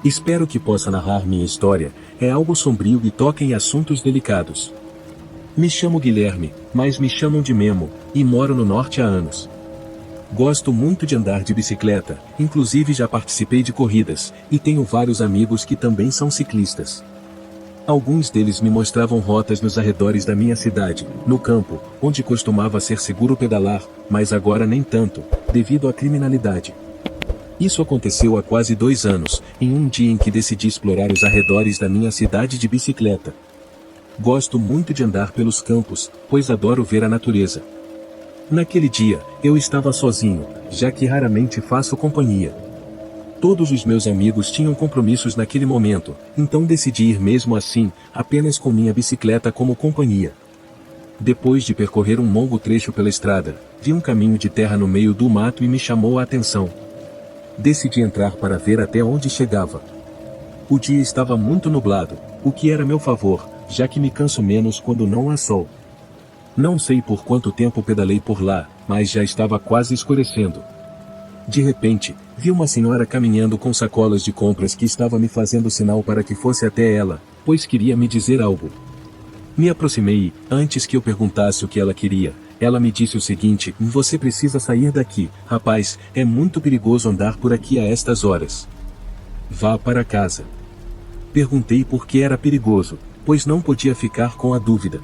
Espero que possa narrar minha história, é algo sombrio e toca em assuntos delicados. Me chamo Guilherme, mas me chamam de Memo, e moro no norte há anos. Gosto muito de andar de bicicleta, inclusive já participei de corridas, e tenho vários amigos que também são ciclistas. Alguns deles me mostravam rotas nos arredores da minha cidade, no campo, onde costumava ser seguro pedalar, mas agora nem tanto, devido à criminalidade. Isso aconteceu há quase 2 anos, em um dia em que decidi explorar os arredores da minha cidade de bicicleta. Gosto muito de andar pelos campos, pois adoro ver a natureza. Naquele dia, eu estava sozinho, já que raramente faço companhia. Todos os meus amigos tinham compromissos naquele momento, então decidi ir mesmo assim, apenas com minha bicicleta como companhia. Depois de percorrer um longo trecho pela estrada, vi um caminho de terra no meio do mato e me chamou a atenção. Decidi entrar para ver até onde chegava. O dia estava muito nublado, o que era a meu favor, já que me canso menos quando não há sol. Não sei por quanto tempo pedalei por lá, mas já estava quase escurecendo. De repente, vi uma senhora caminhando com sacolas de compras que estava me fazendo sinal para que fosse até ela, pois queria me dizer algo. Me aproximei e, antes que eu perguntasse o que ela queria, ela me disse o seguinte: "Você precisa sair daqui, rapaz, é muito perigoso andar por aqui a estas horas. Vá para casa." Perguntei por que era perigoso, pois não podia ficar com a dúvida.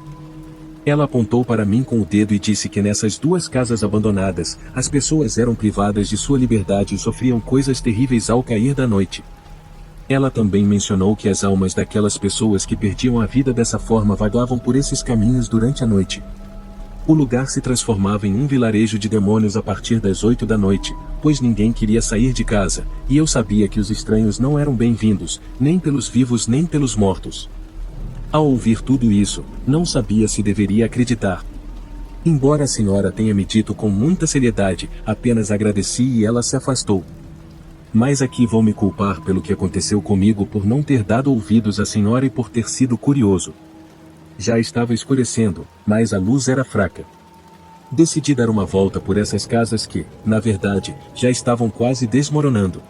Ela apontou para mim com o dedo e disse que nessas 2 casas abandonadas, as pessoas eram privadas de sua liberdade e sofriam coisas terríveis ao cair da noite. Ela também mencionou que as almas daquelas pessoas que perdiam a vida dessa forma vagavam por esses caminhos durante a noite. O lugar se transformava em um vilarejo de demônios a partir das 8 da noite, pois ninguém queria sair de casa, e eu sabia que os estranhos não eram bem-vindos, nem pelos vivos nem pelos mortos. Ao ouvir tudo isso, não sabia se deveria acreditar. Embora a senhora tenha me dito com muita seriedade, apenas agradeci e ela se afastou. Mas aqui vou me culpar pelo que aconteceu comigo por não ter dado ouvidos à senhora e por ter sido curioso. Já estava escurecendo, mas a luz era fraca. Decidi dar uma volta por essas casas que, na verdade, já estavam quase desmoronando.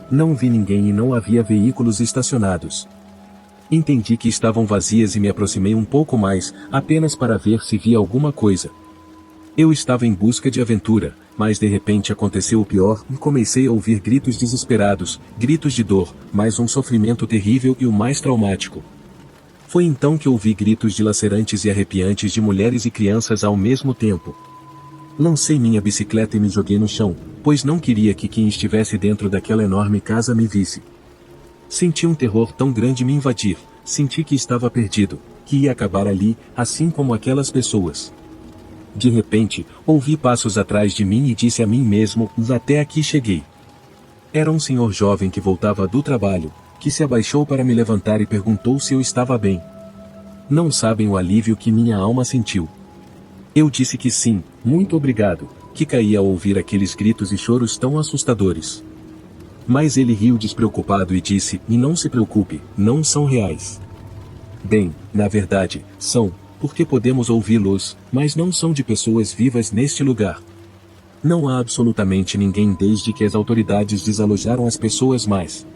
Não vi ninguém e não havia veículos estacionados. Entendi que estavam vazias e me aproximei um pouco mais, apenas para ver se via alguma coisa. Eu estava em busca de aventura, mas de repente aconteceu o pior e comecei a ouvir gritos desesperados, gritos de dor, mais um sofrimento terrível e o mais traumático. Foi então que ouvi gritos dilacerantes e arrepiantes de mulheres e crianças ao mesmo tempo. Lancei minha bicicleta e me joguei no chão, pois não queria que quem estivesse dentro daquela enorme casa me visse. Senti um terror tão grande me invadir, senti que estava perdido, que ia acabar ali, assim como aquelas pessoas. De repente, ouvi passos atrás de mim e disse a mim mesmo: "Até aqui cheguei." Era um senhor jovem que voltava do trabalho, que se abaixou para me levantar e perguntou se eu estava bem. Não sabem o alívio que minha alma sentiu. Eu disse que sim, muito obrigado, que caí ao ouvir aqueles gritos e choros tão assustadores. Mas ele riu despreocupado e disse: "E não se preocupe, não são reais." Bem, na verdade, são, porque podemos ouvi-los, mas não são de pessoas vivas neste lugar. Não há absolutamente ninguém desde que as autoridades desalojaram as pessoas mais.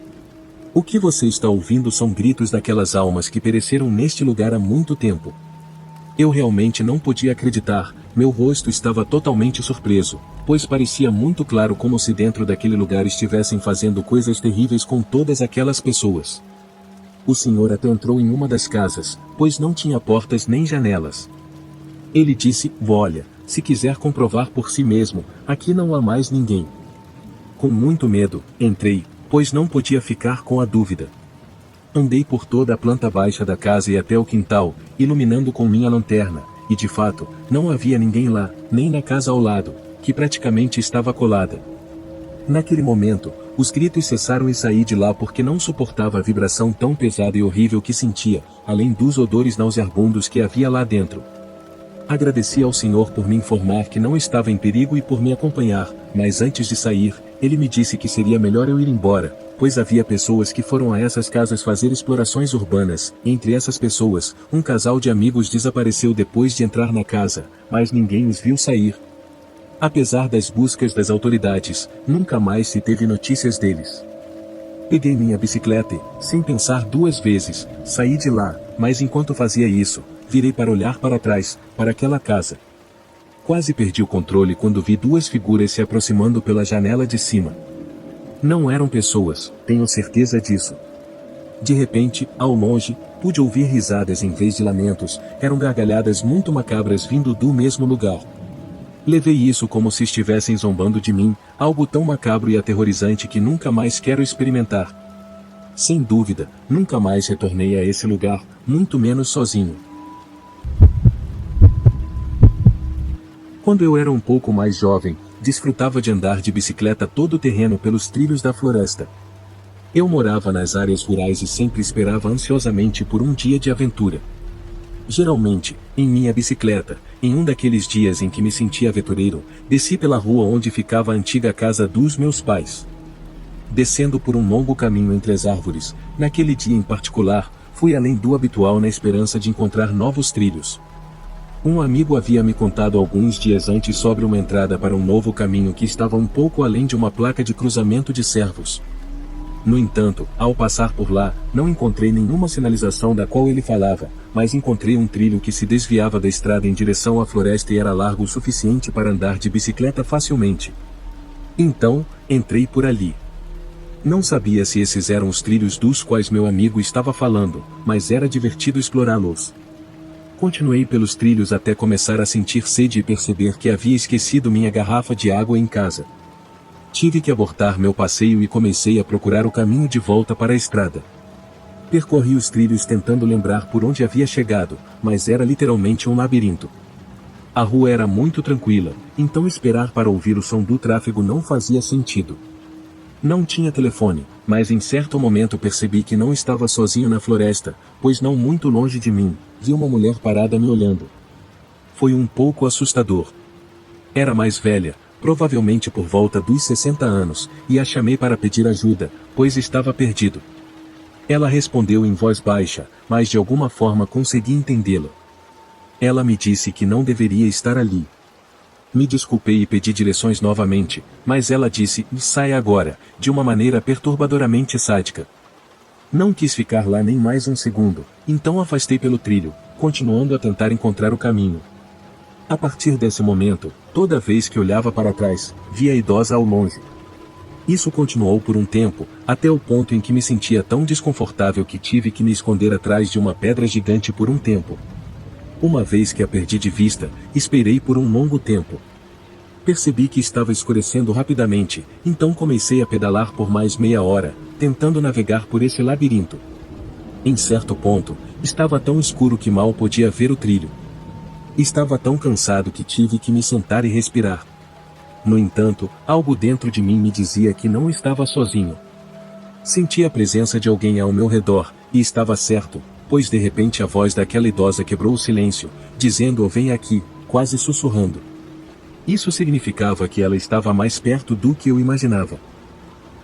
O que você está ouvindo são gritos daquelas almas que pereceram neste lugar há muito tempo. Eu realmente não podia acreditar, meu rosto estava totalmente surpreso, pois parecia muito claro como se dentro daquele lugar estivessem fazendo coisas terríveis com todas aquelas pessoas. O senhor até entrou em uma das casas, pois não tinha portas nem janelas. Ele disse: "Olha, se quiser comprovar por si mesmo, aqui não há mais ninguém." Com muito medo, entrei, pois não podia ficar com a dúvida. Andei por toda a planta baixa da casa e até o quintal, iluminando com minha lanterna, e de fato, não havia ninguém lá, nem na casa ao lado, que praticamente estava colada. Naquele momento, os gritos cessaram e saí de lá porque não suportava a vibração tão pesada e horrível que sentia, além dos odores nauseabundos que havia lá dentro. Agradeci ao senhor por me informar que não estava em perigo e por me acompanhar, mas antes de sair, ele me disse que seria melhor eu ir embora, pois havia pessoas que foram a essas casas fazer explorações urbanas. Entre essas pessoas, um casal de amigos desapareceu depois de entrar na casa, mas ninguém os viu sair. Apesar das buscas das autoridades, nunca mais se teve notícias deles. Peguei minha bicicleta e, sem pensar duas vezes, saí de lá, mas enquanto fazia isso, virei para olhar para trás, para aquela casa. Quase perdi o controle quando vi duas figuras se aproximando pela janela de cima. Não eram pessoas, tenho certeza disso. De repente, ao longe, pude ouvir risadas em vez de lamentos, eram gargalhadas muito macabras vindo do mesmo lugar. Levei isso como se estivessem zombando de mim, algo tão macabro e aterrorizante que nunca mais quero experimentar. Sem dúvida, nunca mais retornei a esse lugar, muito menos sozinho. Quando eu era um pouco mais jovem, desfrutava de andar de bicicleta todo o terreno pelos trilhos da floresta. Eu morava nas áreas rurais e sempre esperava ansiosamente por um dia de aventura. Geralmente, em minha bicicleta, em um daqueles dias em que me sentia aventureiro, desci pela rua onde ficava a antiga casa dos meus pais. Descendo por um longo caminho entre as árvores, naquele dia em particular, fui além do habitual na esperança de encontrar novos trilhos. Um amigo havia me contado alguns dias antes sobre uma entrada para um novo caminho que estava um pouco além de uma placa de cruzamento de servos. No entanto, ao passar por lá, não encontrei nenhuma sinalização da qual ele falava, mas encontrei um trilho que se desviava da estrada em direção à floresta e era largo o suficiente para andar de bicicleta facilmente. Então, entrei por ali. Não sabia se esses eram os trilhos dos quais meu amigo estava falando, mas era divertido explorá-los. Continuei pelos trilhos até começar a sentir sede e perceber que havia esquecido minha garrafa de água em casa. Tive que abortar meu passeio e comecei a procurar o caminho de volta para a estrada. Percorri os trilhos tentando lembrar por onde havia chegado, mas era literalmente um labirinto. A rua era muito tranquila, então esperar para ouvir o som do tráfego não fazia sentido. Não tinha telefone, mas em certo momento percebi que não estava sozinho na floresta, pois não muito longe de mim, vi uma mulher parada me olhando. Foi um pouco assustador. Era mais velha, provavelmente por volta dos 60 anos, e a chamei para pedir ajuda, pois estava perdido. Ela respondeu em voz baixa, mas de alguma forma consegui entendê-la. Ela me disse que não deveria estar ali. Me desculpei e pedi direções novamente, mas ela disse, saia agora, de uma maneira perturbadoramente sádica. Não quis ficar lá nem mais um segundo, então afastei pelo trilho, continuando a tentar encontrar o caminho. A partir desse momento, toda vez que olhava para trás, via a idosa ao longe. Isso continuou por um tempo, até o ponto em que me sentia tão desconfortável que tive que me esconder atrás de uma pedra gigante por um tempo. Uma vez que a perdi de vista, esperei por um longo tempo. Percebi que estava escurecendo rapidamente, então comecei a pedalar por mais meia hora, tentando navegar por esse labirinto. Em certo ponto, estava tão escuro que mal podia ver o trilho. Estava tão cansado que tive que me sentar e respirar. No entanto, algo dentro de mim me dizia que não estava sozinho. Senti a presença de alguém ao meu redor, e estava certo, pois de repente a voz daquela idosa quebrou o silêncio, dizendo: "Vem aqui", quase sussurrando. Isso significava que ela estava mais perto do que eu imaginava.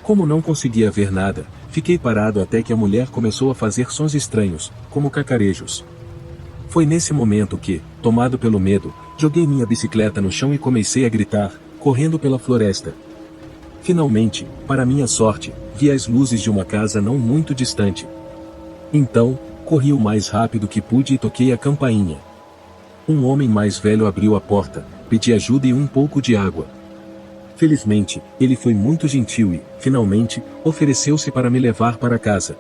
Como não conseguia ver nada, fiquei parado até que a mulher começou a fazer sons estranhos, como cacarejos. Foi nesse momento que, tomado pelo medo, joguei minha bicicleta no chão e comecei a gritar, correndo pela floresta. Finalmente, para minha sorte, vi as luzes de uma casa não muito distante. Então, corri o mais rápido que pude e toquei a campainha. Um homem mais velho abriu a porta, pedi ajuda e um pouco de água. Felizmente, ele foi muito gentil e, finalmente, ofereceu-se para me levar para casa.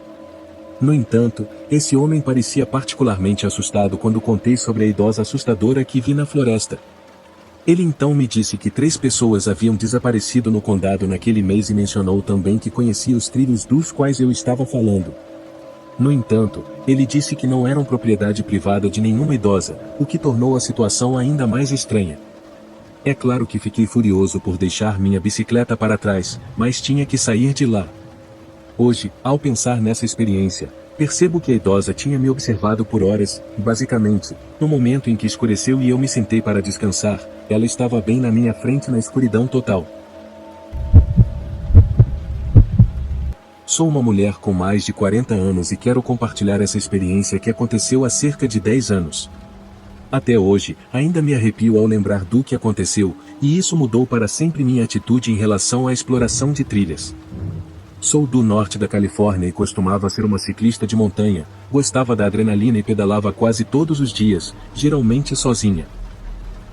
No entanto, esse homem parecia particularmente assustado quando contei sobre a idosa assustadora que vi na floresta. Ele então me disse que 3 pessoas haviam desaparecido no condado naquele mês e mencionou também que conhecia os trilhos dos quais eu estava falando. No entanto, ele disse que não eram propriedade privada de nenhuma idosa, o que tornou a situação ainda mais estranha. É claro que fiquei furioso por deixar minha bicicleta para trás, mas tinha que sair de lá. Hoje, ao pensar nessa experiência, percebo que a idosa tinha me observado por horas, e basicamente, no momento em que escureceu e eu me sentei para descansar, ela estava bem na minha frente na escuridão total. Sou uma mulher com mais de 40 anos e quero compartilhar essa experiência que aconteceu há cerca de 10 anos. Até hoje, ainda me arrepio ao lembrar do que aconteceu, e isso mudou para sempre minha atitude em relação à exploração de trilhas. Sou do norte da Califórnia e costumava ser uma ciclista de montanha, gostava da adrenalina e pedalava quase todos os dias, geralmente sozinha.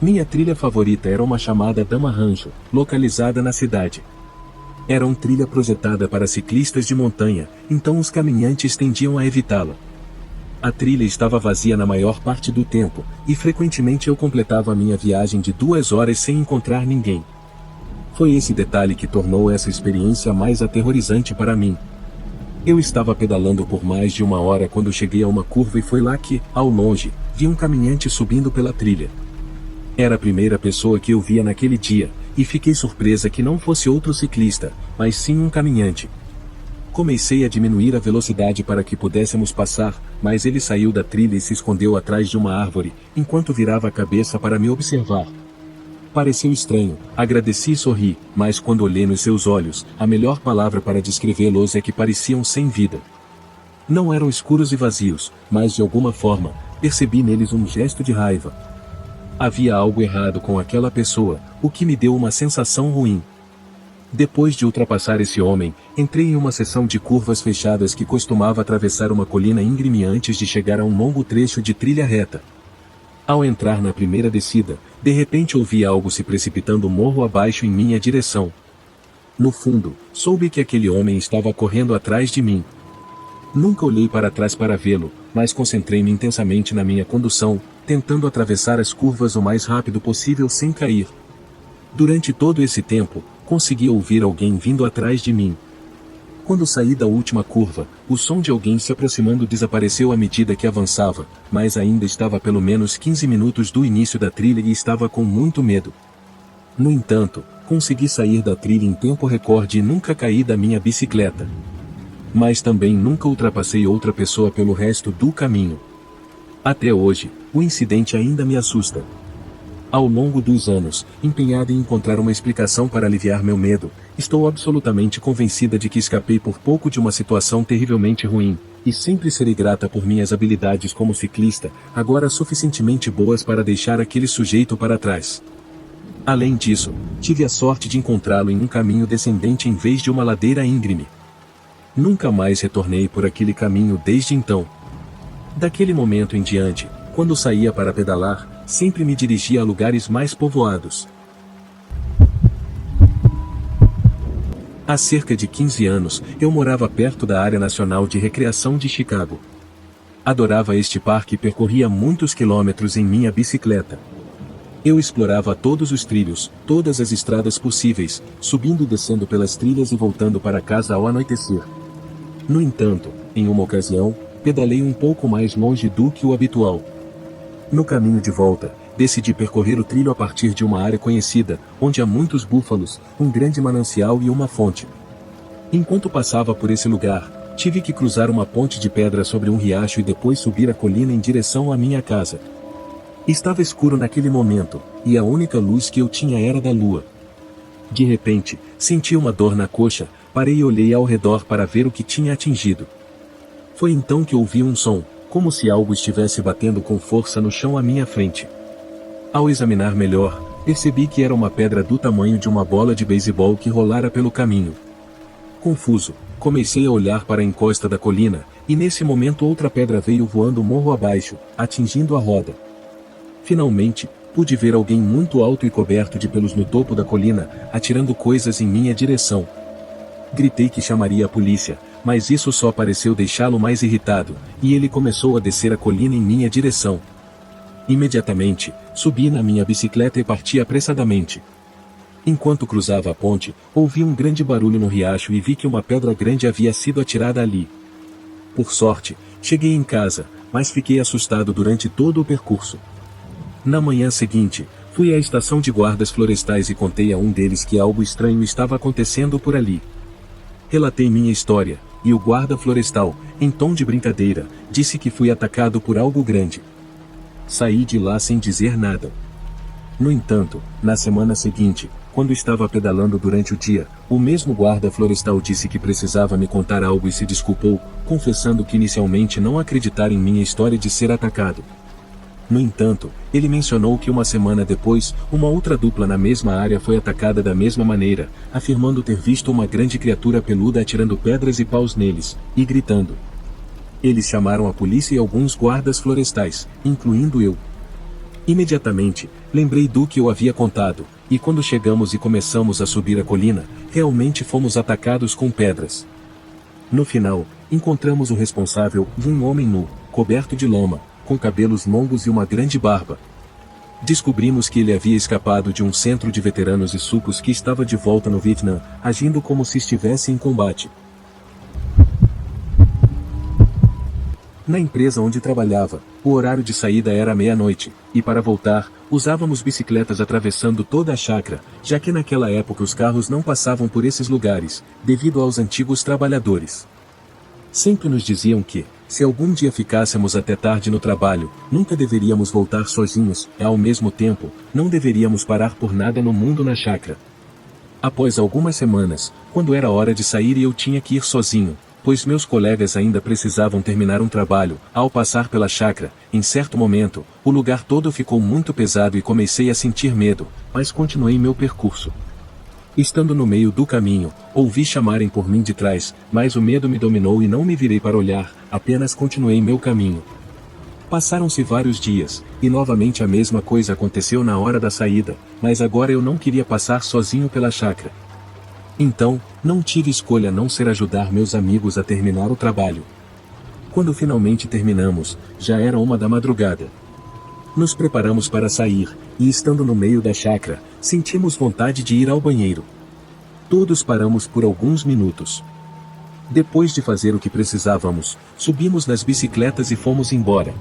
Minha trilha favorita era uma chamada Dama Rancho, localizada na cidade. Era uma trilha projetada para ciclistas de montanha, então os caminhantes tendiam a evitá-la. A trilha estava vazia na maior parte do tempo, e frequentemente eu completava a minha viagem de 2 horas sem encontrar ninguém. Foi esse detalhe que tornou essa experiência mais aterrorizante para mim. Eu estava pedalando por mais de 1 hora quando cheguei a uma curva e foi lá que, ao longe, vi um caminhante subindo pela trilha. Era a primeira pessoa que eu via naquele dia, e fiquei surpresa que não fosse outro ciclista, mas sim um caminhante. Comecei a diminuir a velocidade para que pudéssemos passar, mas ele saiu da trilha e se escondeu atrás de uma árvore, enquanto virava a cabeça para me observar. Pareceu estranho, agradeci e sorri, mas quando olhei nos seus olhos, a melhor palavra para descrevê-los é que pareciam sem vida. Não eram escuros e vazios, mas de alguma forma, percebi neles um gesto de raiva. Havia algo errado com aquela pessoa, o que me deu uma sensação ruim. Depois de ultrapassar esse homem, entrei em uma seção de curvas fechadas que costumava atravessar uma colina íngreme antes de chegar a um longo trecho de trilha reta. Ao entrar na primeira descida, de repente ouvi algo se precipitando morro abaixo em minha direção. No fundo, soube que aquele homem estava correndo atrás de mim. Nunca olhei para trás para vê-lo, mas concentrei-me intensamente na minha condução, tentando atravessar as curvas o mais rápido possível sem cair. Durante todo esse tempo, consegui ouvir alguém vindo atrás de mim. Quando saí da última curva, o som de alguém se aproximando desapareceu à medida que avançava, mas ainda estava a pelo menos 15 minutos do início da trilha e estava com muito medo. No entanto, consegui sair da trilha em tempo recorde e nunca caí da minha bicicleta. Mas também nunca ultrapassei outra pessoa pelo resto do caminho. Até hoje, o incidente ainda me assusta. Ao longo dos anos, empenhada em encontrar uma explicação para aliviar meu medo, estou absolutamente convencida de que escapei por pouco de uma situação terrivelmente ruim, e sempre serei grata por minhas habilidades como ciclista, agora suficientemente boas para deixar aquele sujeito para trás. Além disso, tive a sorte de encontrá-lo em um caminho descendente em vez de uma ladeira íngreme. Nunca mais retornei por aquele caminho desde então. Daquele momento em diante, quando saía para pedalar, sempre me dirigia a lugares mais povoados. Há cerca de 15 anos, eu morava perto da Área Nacional de Recreação de Chicago. Adorava este parque e percorria muitos quilômetros em minha bicicleta. Eu explorava todos os trilhos, todas as estradas possíveis, subindo e descendo pelas trilhas e voltando para casa ao anoitecer. No entanto, em uma ocasião, pedalei um pouco mais longe do que o habitual. No caminho de volta, decidi percorrer o trilho a partir de uma área conhecida, onde há muitos búfalos, um grande manancial e uma fonte. Enquanto passava por esse lugar, tive que cruzar uma ponte de pedra sobre um riacho e depois subir a colina em direção à minha casa. Estava escuro naquele momento, e a única luz que eu tinha era da lua. De repente, senti uma dor na coxa, parei e olhei ao redor para ver o que tinha atingido. Foi então que ouvi um som, como se algo estivesse batendo com força no chão à minha frente. Ao examinar melhor, percebi que era uma pedra do tamanho de uma bola de beisebol que rolara pelo caminho. Confuso, comecei a olhar para a encosta da colina, e nesse momento outra pedra veio voando morro abaixo, atingindo a roda. Finalmente, pude ver alguém muito alto e coberto de pelos no topo da colina, atirando coisas em minha direção. Gritei que chamaria a polícia, mas isso só pareceu deixá-lo mais irritado, e ele começou a descer a colina em minha direção. Imediatamente, subi na minha bicicleta e parti apressadamente. Enquanto cruzava a ponte, ouvi um grande barulho no riacho e vi que uma pedra grande havia sido atirada ali. Por sorte, cheguei em casa, mas fiquei assustado durante todo o percurso. Na manhã seguinte, fui à estação de guardas florestais e contei a um deles que algo estranho estava acontecendo por ali. Relatei minha história, e o guarda florestal, em tom de brincadeira, disse que fui atacado por algo grande. Saí de lá sem dizer nada. No entanto, na semana seguinte, quando estava pedalando durante o dia, o mesmo guarda florestal disse que precisava me contar algo e se desculpou, confessando que inicialmente não acreditara em minha história de ser atacado. No entanto, ele mencionou que uma semana depois, uma outra dupla na mesma área foi atacada da mesma maneira, afirmando ter visto uma grande criatura peluda atirando pedras e paus neles, e gritando. Eles chamaram a polícia e alguns guardas florestais, incluindo eu. Imediatamente, lembrei do que eu havia contado, e quando chegamos e começamos a subir a colina, realmente fomos atacados com pedras. No final, encontramos o responsável, um homem nu, coberto de lama, com cabelos longos e uma grande barba. Descobrimos que ele havia escapado de um centro de veteranos e sucos que estava de volta no Vietnã, agindo como se estivesse em combate. Na empresa onde trabalhava, o horário de saída era meia-noite, e para voltar, usávamos bicicletas atravessando toda a chácara, já que naquela época os carros não passavam por esses lugares, devido aos antigos trabalhadores. Sempre nos diziam que, se algum dia ficássemos até tarde no trabalho, nunca deveríamos voltar sozinhos, e ao mesmo tempo, não deveríamos parar por nada no mundo na chácara. Após algumas semanas, quando era hora de sair e eu tinha que ir sozinho, pois meus colegas ainda precisavam terminar um trabalho, ao passar pela chácara, em certo momento, o lugar todo ficou muito pesado e comecei a sentir medo, mas continuei meu percurso. Estando no meio do caminho, ouvi chamarem por mim de trás, mas o medo me dominou e não me virei para olhar, apenas continuei meu caminho. Passaram-se vários dias, e novamente a mesma coisa aconteceu na hora da saída, mas agora eu não queria passar sozinho pela chácara. Então, não tive escolha a não ser ajudar meus amigos a terminar o trabalho. Quando finalmente terminamos, já era 1 da madrugada. Nos preparamos para sair, e estando no meio da chácara, sentimos vontade de ir ao banheiro. Todos paramos por alguns minutos. Depois de fazer o que precisávamos, subimos nas bicicletas e fomos embora.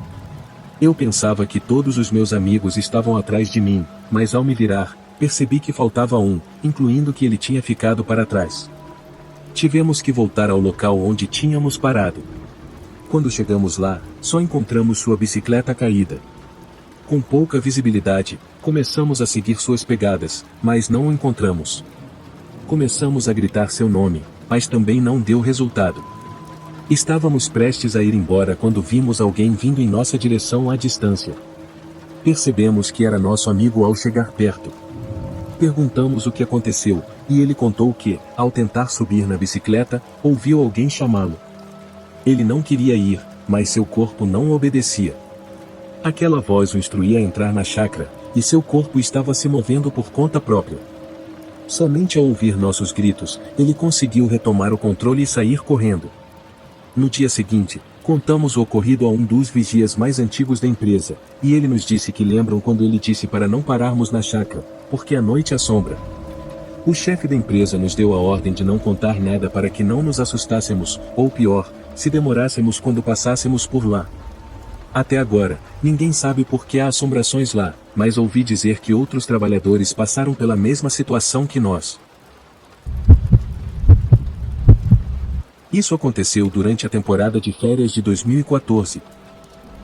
Eu pensava que todos os meus amigos estavam atrás de mim, mas ao me virar, percebi que faltava um, incluindo que ele tinha ficado para trás. Tivemos que voltar ao local onde tínhamos parado. Quando chegamos lá, só encontramos sua bicicleta caída. Com pouca visibilidade, começamos a seguir suas pegadas, mas não o encontramos. Começamos a gritar seu nome, mas também não deu resultado. Estávamos prestes a ir embora quando vimos alguém vindo em nossa direção à distância. Percebemos que era nosso amigo ao chegar perto. Perguntamos o que aconteceu, e ele contou que, ao tentar subir na bicicleta, ouviu alguém chamá-lo. Ele não queria ir, mas seu corpo não obedecia. Aquela voz o instruía a entrar na chácara, e seu corpo estava se movendo por conta própria. Somente ao ouvir nossos gritos, ele conseguiu retomar o controle e sair correndo. No dia seguinte, contamos o ocorrido a um dos vigias mais antigos da empresa, e ele nos disse que lembram quando ele disse para não pararmos na chácara, porque a noite assombra. O chefe da empresa nos deu a ordem de não contar nada para que não nos assustássemos, ou pior, se demorássemos quando passássemos por lá. Até agora, ninguém sabe por que há assombrações lá, mas ouvi dizer que outros trabalhadores passaram pela mesma situação que nós. Isso aconteceu durante a temporada de férias de 2014.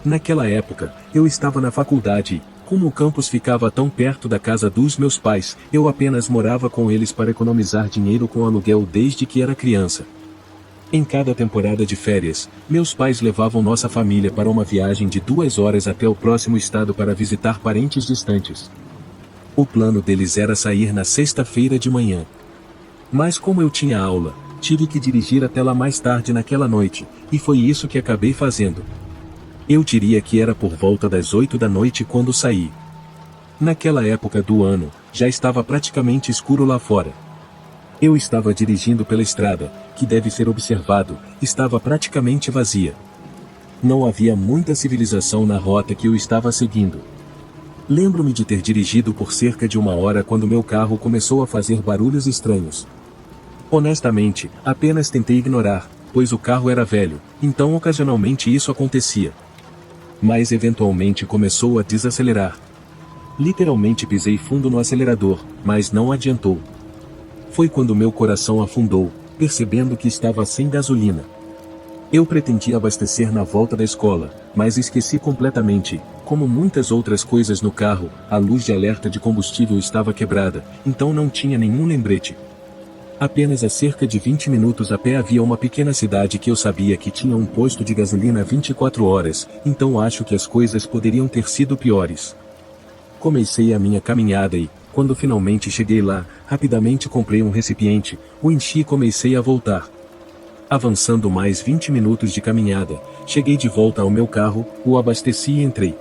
Naquela época, eu estava na faculdade e, como o campus ficava tão perto da casa dos meus pais, eu apenas morava com eles para economizar dinheiro com aluguel desde que era criança. Em cada temporada de férias, meus pais levavam nossa família para uma viagem de 2 horas até o próximo estado para visitar parentes distantes. O plano deles era sair na sexta-feira de manhã. Mas como eu tinha aula, tive que dirigir até lá mais tarde naquela noite, e foi isso que acabei fazendo. Eu diria que era por volta das 8 da noite quando saí. Naquela época do ano, já estava praticamente escuro lá fora. Eu estava dirigindo pela estrada, que deve ser observado, estava praticamente vazia. Não havia muita civilização na rota que eu estava seguindo. Lembro-me de ter dirigido por cerca de 1 hora quando meu carro começou a fazer barulhos estranhos. Honestamente, apenas tentei ignorar, pois o carro era velho, então ocasionalmente isso acontecia. Mas eventualmente começou a desacelerar. Literalmente pisei fundo no acelerador, mas não adiantou. Foi quando meu coração afundou, percebendo que estava sem gasolina. Eu pretendia abastecer na volta da escola, mas esqueci completamente. Como muitas outras coisas no carro, a luz de alerta de combustível estava quebrada, então não tinha nenhum lembrete. Apenas a cerca de 20 minutos a pé havia uma pequena cidade que eu sabia que tinha um posto de gasolina 24 horas, então acho que as coisas poderiam ter sido piores. Comecei a minha caminhada e, quando finalmente cheguei lá, rapidamente comprei um recipiente, o enchi e comecei a voltar. Avançando mais 20 minutos de caminhada, cheguei de volta ao meu carro, o abasteci e entrei.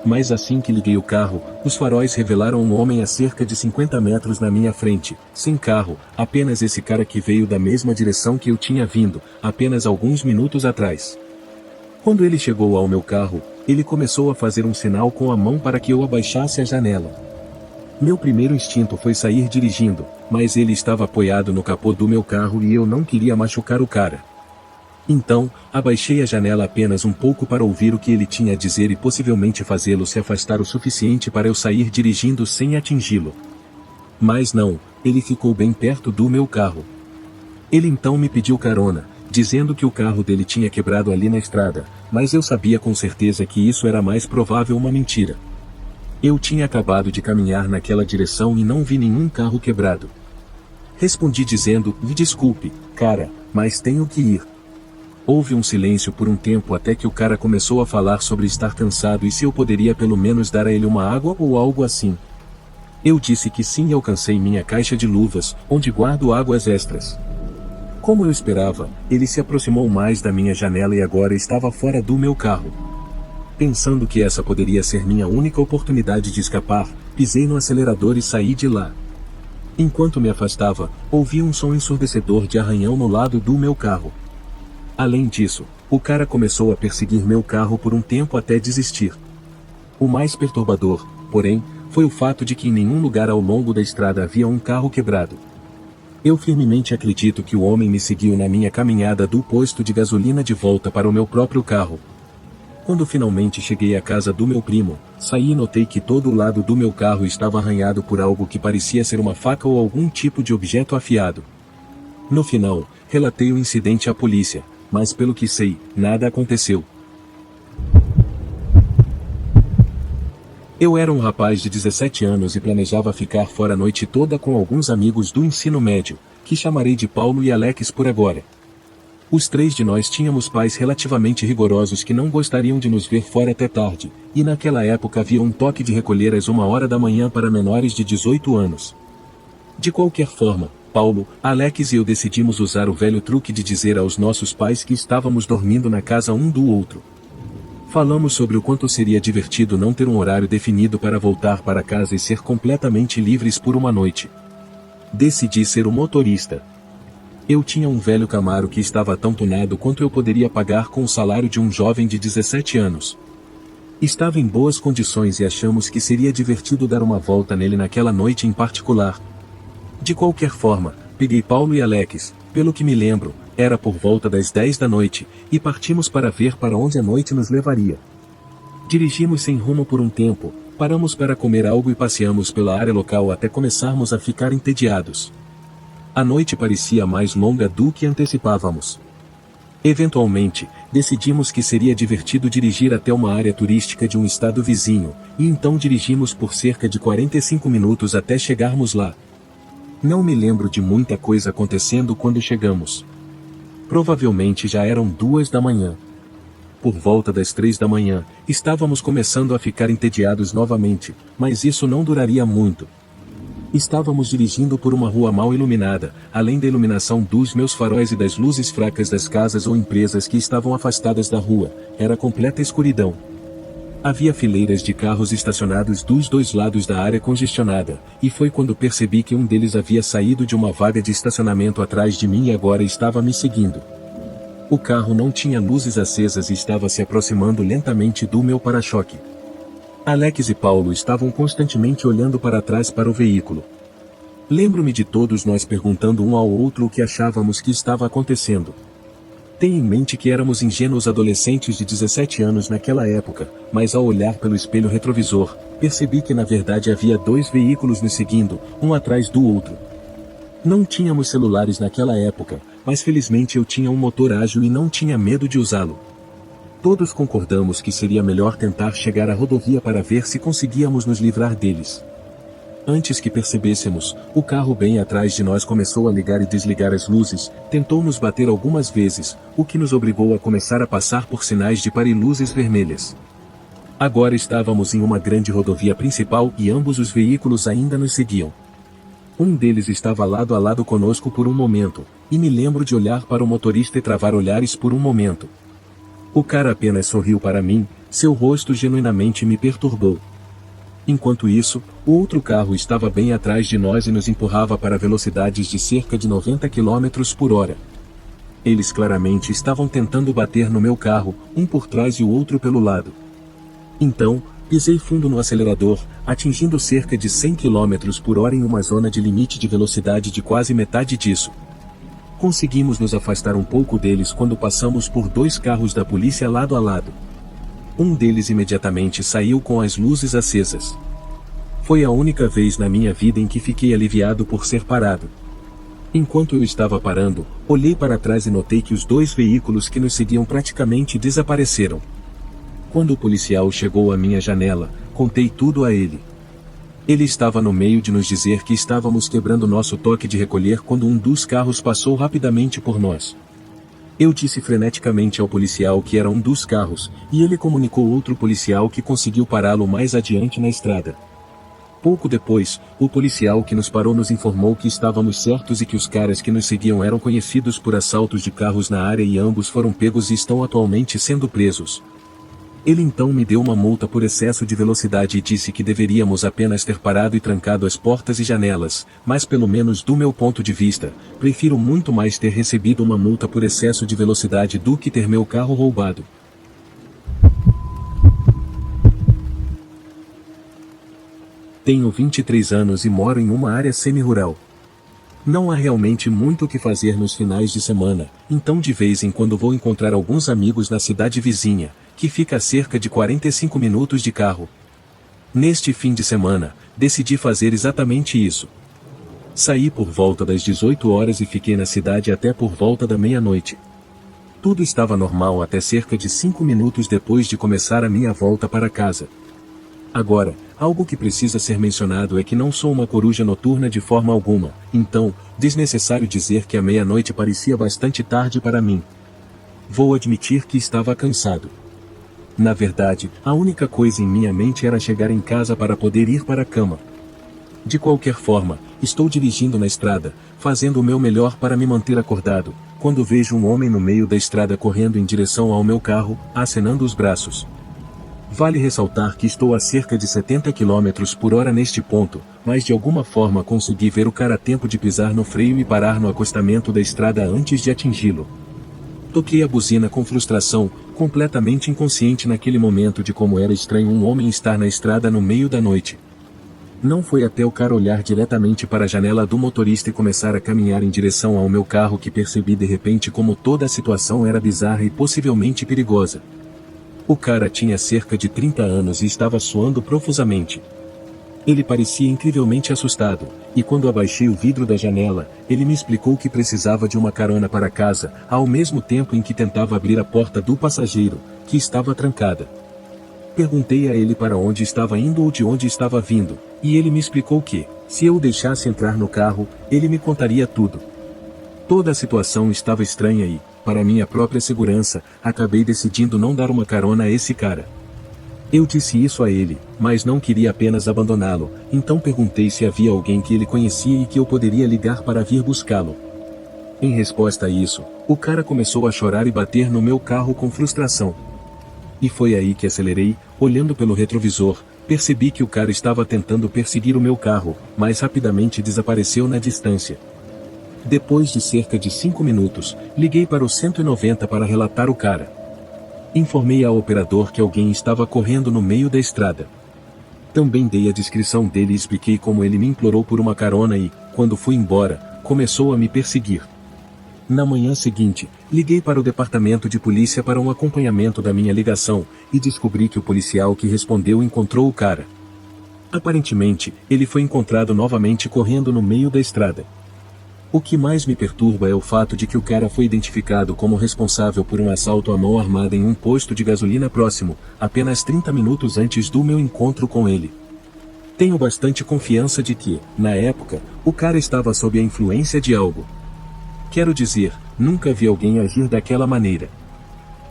Mas assim que liguei o carro, os faróis revelaram um homem a cerca de 50 metros na minha frente, sem carro, apenas esse cara que veio da mesma direção que eu tinha vindo, apenas alguns minutos atrás. Quando ele chegou ao meu carro, ele começou a fazer um sinal com a mão para que eu abaixasse a janela. Meu primeiro instinto foi sair dirigindo, mas ele estava apoiado no capô do meu carro e eu não queria machucar o cara. Então, abaixei a janela apenas um pouco para ouvir o que ele tinha a dizer e possivelmente fazê-lo se afastar o suficiente para eu sair dirigindo sem atingi-lo. Mas não, ele ficou bem perto do meu carro. Ele então me pediu carona, dizendo que o carro dele tinha quebrado ali na estrada, mas eu sabia com certeza que isso era mais provável uma mentira. Eu tinha acabado de caminhar naquela direção e não vi nenhum carro quebrado. Respondi dizendo, me desculpe, cara, mas tenho que ir. Houve um silêncio por um tempo até que o cara começou a falar sobre estar cansado e se eu poderia pelo menos dar a ele uma água ou algo assim. Eu disse que sim e alcancei minha caixa de luvas, onde guardo águas extras. Como eu esperava, ele se aproximou mais da minha janela e agora estava fora do meu carro. Pensando que essa poderia ser minha única oportunidade de escapar, pisei no acelerador e saí de lá. Enquanto me afastava, ouvi um som ensurdecedor de arranhão no lado do meu carro. Além disso, o cara começou a perseguir meu carro por um tempo até desistir. O mais perturbador, porém, foi o fato de que em nenhum lugar ao longo da estrada havia um carro quebrado. Eu firmemente acredito que o homem me seguiu na minha caminhada do posto de gasolina de volta para o meu próprio carro. Quando finalmente cheguei à casa do meu primo, saí e notei que todo o lado do meu carro estava arranhado por algo que parecia ser uma faca ou algum tipo de objeto afiado. No final, relatei o incidente à polícia, mas pelo que sei, nada aconteceu. Eu era um rapaz de 17 anos e planejava ficar fora a noite toda com alguns amigos do ensino médio, que chamarei de Paulo e Alex por agora. Os três de nós tínhamos pais relativamente rigorosos que não gostariam de nos ver fora até tarde, e naquela época havia um toque de recolher às 1 hora da manhã para menores de 18 anos. De qualquer forma, Paulo, Alex e eu decidimos usar o velho truque de dizer aos nossos pais que estávamos dormindo na casa um do outro. Falamos sobre o quanto seria divertido não ter um horário definido para voltar para casa e ser completamente livres por uma noite. Decidi ser o motorista. Eu tinha um velho Camaro que estava tão tunado quanto eu poderia pagar com o salário de um jovem de 17 anos. Estava em boas condições e achamos que seria divertido dar uma volta nele naquela noite em particular. De qualquer forma, peguei Paulo e Alex, pelo que me lembro, era por volta das 10 da noite, e partimos para ver para onde a noite nos levaria. Dirigimos sem rumo por um tempo, paramos para comer algo e passeamos pela área local até começarmos a ficar entediados. A noite parecia mais longa do que antecipávamos. Eventualmente, decidimos que seria divertido dirigir até uma área turística de um estado vizinho, e então dirigimos por cerca de 45 minutos até chegarmos lá. Não me lembro de muita coisa acontecendo quando chegamos. Provavelmente já eram 2 da manhã. Por volta das 3 da manhã, estávamos começando a ficar entediados novamente, mas isso não duraria muito. Estávamos dirigindo por uma rua mal iluminada, além da iluminação dos meus faróis e das luzes fracas das casas ou empresas que estavam afastadas da rua, era completa escuridão. Havia fileiras de carros estacionados dos dois lados da área congestionada, e foi quando percebi que um deles havia saído de uma vaga de estacionamento atrás de mim e agora estava me seguindo. O carro não tinha luzes acesas e estava se aproximando lentamente do meu para-choque. Alex e Paulo estavam constantemente olhando para trás para o veículo. Lembro-me de todos nós perguntando um ao outro o que achávamos que estava acontecendo. Tenha em mente que éramos ingênuos adolescentes de 17 anos naquela época, mas ao olhar pelo espelho retrovisor, percebi que na verdade havia 2 veículos nos seguindo, um atrás do outro. Não tínhamos celulares naquela época, mas felizmente eu tinha um motor ágil e não tinha medo de usá-lo. Todos concordamos que seria melhor tentar chegar à rodovia para ver se conseguíamos nos livrar deles. Antes que percebêssemos, o carro bem atrás de nós começou a ligar e desligar as luzes, tentou nos bater algumas vezes, o que nos obrigou a começar a passar por sinais de pare luzes vermelhas. Agora estávamos em uma grande rodovia principal e ambos os veículos ainda nos seguiam. Um deles estava lado a lado conosco por um momento, e me lembro de olhar para o motorista e travar olhares por um momento. O cara apenas sorriu para mim, seu rosto genuinamente me perturbou. Enquanto isso, o outro carro estava bem atrás de nós e nos empurrava para velocidades de cerca de 90 km por hora. Eles claramente estavam tentando bater no meu carro, um por trás e o outro pelo lado. Então, pisei fundo no acelerador, atingindo cerca de 100 km por hora em uma zona de limite de velocidade de quase metade disso. Conseguimos nos afastar um pouco deles quando passamos por dois carros da polícia lado a lado. Um deles imediatamente saiu com as luzes acesas. Foi a única vez na minha vida em que fiquei aliviado por ser parado. Enquanto eu estava parando, olhei para trás e notei que os dois veículos que nos seguiam praticamente desapareceram. Quando o policial chegou à minha janela, contei tudo a ele. Ele estava no meio de nos dizer que estávamos quebrando nosso toque de recolher quando um dos carros passou rapidamente por nós. Eu disse freneticamente ao policial que era um dos carros, e ele comunicou outro policial que conseguiu pará-lo mais adiante na estrada. Pouco depois, o policial que nos parou nos informou que estávamos certos e que os caras que nos seguiam eram conhecidos por assaltos de carros na área e ambos foram pegos e estão atualmente sendo presos. Ele então me deu uma multa por excesso de velocidade e disse que deveríamos apenas ter parado e trancado as portas e janelas, mas pelo menos do meu ponto de vista, prefiro muito mais ter recebido uma multa por excesso de velocidade do que ter meu carro roubado. Tenho 23 anos e moro em uma área semi-rural. Não há realmente muito o que fazer nos finais de semana, então de vez em quando vou encontrar alguns amigos na cidade vizinha, que fica a cerca de 45 minutos de carro. Neste fim de semana, decidi fazer exatamente isso. Saí por volta das 18 horas e fiquei na cidade até por volta da meia-noite. Tudo estava normal até cerca de 5 minutos depois de começar a minha volta para casa. Agora, algo que precisa ser mencionado é que não sou uma coruja noturna de forma alguma, então, desnecessário dizer que a meia-noite parecia bastante tarde para mim. Vou admitir que estava cansado. Na verdade, a única coisa em minha mente era chegar em casa para poder ir para a cama. De qualquer forma, estou dirigindo na estrada, fazendo o meu melhor para me manter acordado, quando vejo um homem no meio da estrada correndo em direção ao meu carro, acenando os braços. Vale ressaltar que estou a cerca de 70 km por hora neste ponto, mas de alguma forma consegui ver o cara a tempo de pisar no freio e parar no acostamento da estrada antes de atingi-lo. Toquei a buzina com frustração, completamente inconsciente naquele momento de como era estranho um homem estar na estrada no meio da noite. Não foi até o cara olhar diretamente para a janela do motorista e começar a caminhar em direção ao meu carro que percebi de repente como toda a situação era bizarra e possivelmente perigosa. O cara tinha cerca de 30 anos e estava suando profusamente. Ele parecia incrivelmente assustado, e quando abaixei o vidro da janela, ele me explicou que precisava de uma carona para casa, ao mesmo tempo em que tentava abrir a porta do passageiro, que estava trancada. Perguntei a ele para onde estava indo ou de onde estava vindo, e ele me explicou que, se eu o deixasse entrar no carro, ele me contaria tudo. Toda a situação estava estranha e, para minha própria segurança, acabei decidindo não dar uma carona a esse cara. Eu disse isso a ele, mas não queria apenas abandoná-lo, então perguntei se havia alguém que ele conhecia e que eu poderia ligar para vir buscá-lo. Em resposta a isso, o cara começou a chorar e bater no meu carro com frustração. E foi aí que acelerei, olhando pelo retrovisor, percebi que o cara estava tentando perseguir o meu carro, mas rapidamente desapareceu na distância. Depois de cerca de 5 minutos, liguei para o 190 para relatar o cara. Informei ao operador que alguém estava correndo no meio da estrada. Também dei a descrição dele e expliquei como ele me implorou por uma carona e, quando fui embora, começou a me perseguir. Na manhã seguinte, liguei para o departamento de polícia para um acompanhamento da minha ligação, e descobri que o policial que respondeu encontrou o cara. Aparentemente, ele foi encontrado novamente correndo no meio da estrada. O que mais me perturba é o fato de que o cara foi identificado como responsável por um assalto à mão armada em um posto de gasolina próximo, apenas 30 minutos antes do meu encontro com ele. Tenho bastante confiança de que, na época, o cara estava sob a influência de algo. Quero dizer, nunca vi alguém agir daquela maneira.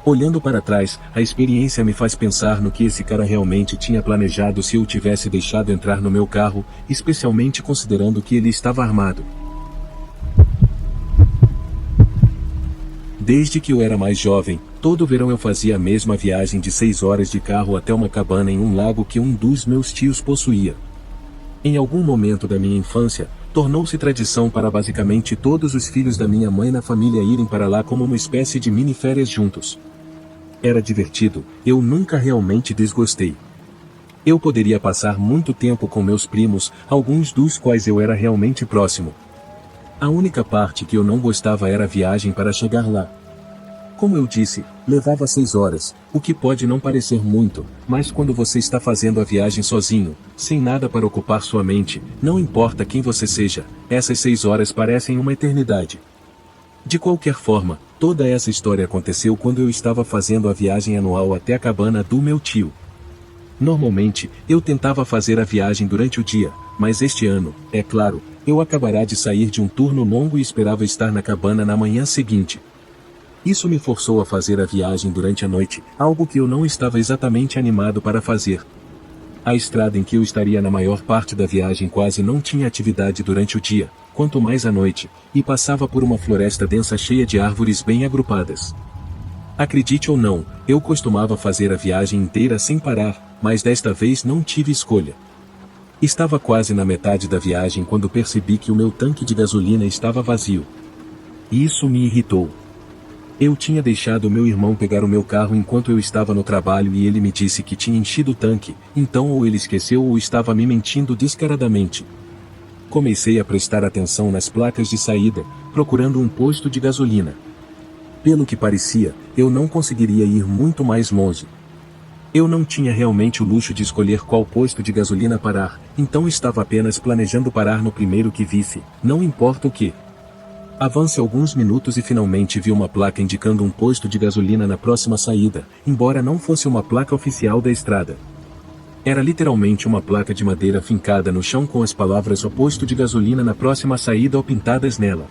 Olhando para trás, a experiência me faz pensar no que esse cara realmente tinha planejado se eu tivesse deixado entrar no meu carro, especialmente considerando que ele estava armado. Desde que eu era mais jovem, todo verão eu fazia a mesma viagem de 6 horas de carro até uma cabana em um lago que um dos meus tios possuía. Em algum momento da minha infância, tornou-se tradição para basicamente todos os filhos da minha mãe na família irem para lá como uma espécie de mini-férias juntos. Era divertido, eu nunca realmente desgostei. Eu poderia passar muito tempo com meus primos, alguns dos quais eu era realmente próximo. A única parte que eu não gostava era a viagem para chegar lá. Como eu disse, levava 6 horas, o que pode não parecer muito, mas quando você está fazendo a viagem sozinho, sem nada para ocupar sua mente, não importa quem você seja, essas 6 horas parecem uma eternidade. De qualquer forma, toda essa história aconteceu quando eu estava fazendo a viagem anual até a cabana do meu tio. Normalmente, eu tentava fazer a viagem durante o dia, mas este ano, é claro, eu acabará de sair de um turno longo e esperava estar na cabana na manhã seguinte. Isso me forçou a fazer a viagem durante a noite, algo que eu não estava exatamente animado para fazer. A estrada em que eu estaria na maior parte da viagem quase não tinha atividade durante o dia, quanto mais à noite, e passava por uma floresta densa cheia de árvores bem agrupadas. Acredite ou não, eu costumava fazer a viagem inteira sem parar, mas desta vez não tive escolha. Estava quase na metade da viagem quando percebi que o meu tanque de gasolina estava vazio. Isso me irritou. Eu tinha deixado meu irmão pegar o meu carro enquanto eu estava no trabalho e ele me disse que tinha enchido o tanque, então ou ele esqueceu ou estava me mentindo descaradamente. Comecei a prestar atenção nas placas de saída, procurando um posto de gasolina. Pelo que parecia, eu não conseguiria ir muito mais longe. Eu não tinha realmente o luxo de escolher qual posto de gasolina parar, então estava apenas planejando parar no primeiro que visse, não importa o que. Avance alguns minutos e finalmente vi uma placa indicando um posto de gasolina na próxima saída, embora não fosse uma placa oficial da estrada. Era literalmente uma placa de madeira fincada no chão com as palavras "O posto de gasolina na próxima saída" ou pintadas nela.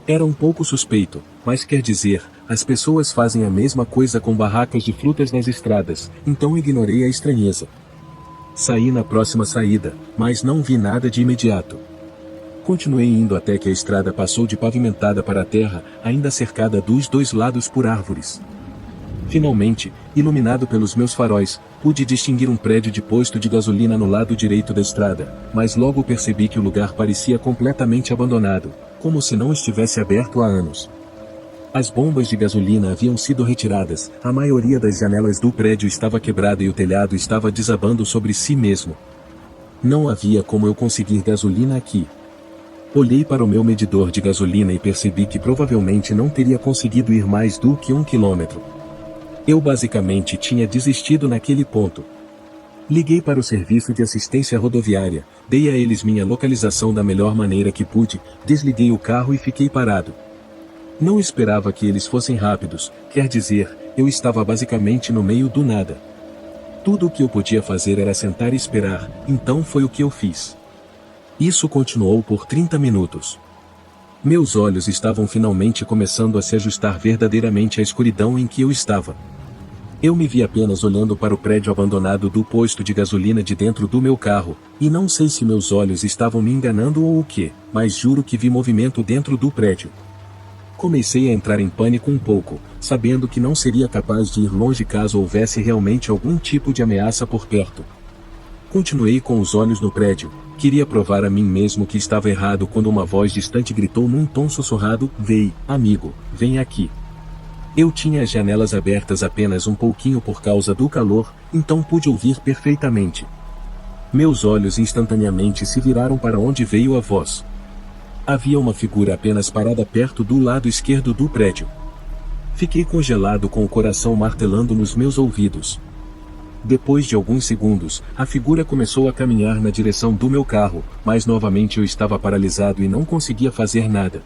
Era um pouco suspeito, mas quer dizer, as pessoas fazem a mesma coisa com barracas de frutas nas estradas, então ignorei a estranheza. Saí na próxima saída, mas não vi nada de imediato. Continuei indo até que a estrada passou de pavimentada para a terra, ainda cercada dos 2 lados por árvores. Finalmente, iluminado pelos meus faróis, pude distinguir um prédio de posto de gasolina no lado direito da estrada, mas logo percebi que o lugar parecia completamente abandonado, como se não estivesse aberto há anos. As bombas de gasolina haviam sido retiradas, a maioria das janelas do prédio estava quebrada e o telhado estava desabando sobre si mesmo. Não havia como eu conseguir gasolina aqui. Olhei para o meu medidor de gasolina e percebi que provavelmente não teria conseguido ir mais do que 1 quilômetro. Eu basicamente tinha desistido naquele ponto. Liguei para o serviço de assistência rodoviária, dei a eles minha localização da melhor maneira que pude, desliguei o carro e fiquei parado. Não esperava que eles fossem rápidos, quer dizer, eu estava basicamente no meio do nada. Tudo o que eu podia fazer era sentar e esperar, então foi o que eu fiz. Isso continuou por 30 minutos. Meus olhos estavam finalmente começando a se ajustar verdadeiramente à escuridão em que eu estava. Eu me vi apenas olhando para o prédio abandonado do posto de gasolina de dentro do meu carro, e não sei se meus olhos estavam me enganando ou o que, mas juro que vi movimento dentro do prédio. Comecei a entrar em pânico um pouco, sabendo que não seria capaz de ir longe caso houvesse realmente algum tipo de ameaça por perto. Continuei com os olhos no prédio, queria provar a mim mesmo que estava errado quando uma voz distante gritou num tom sussurrado: "Vem, amigo, vem aqui." Eu tinha as janelas abertas apenas um pouquinho por causa do calor, então pude ouvir perfeitamente. Meus olhos instantaneamente se viraram para onde veio a voz. Havia uma figura apenas parada perto do lado esquerdo do prédio. Fiquei congelado com o coração martelando nos meus ouvidos. Depois de alguns segundos, a figura começou a caminhar na direção do meu carro, mas novamente eu estava paralisado e não conseguia fazer nada.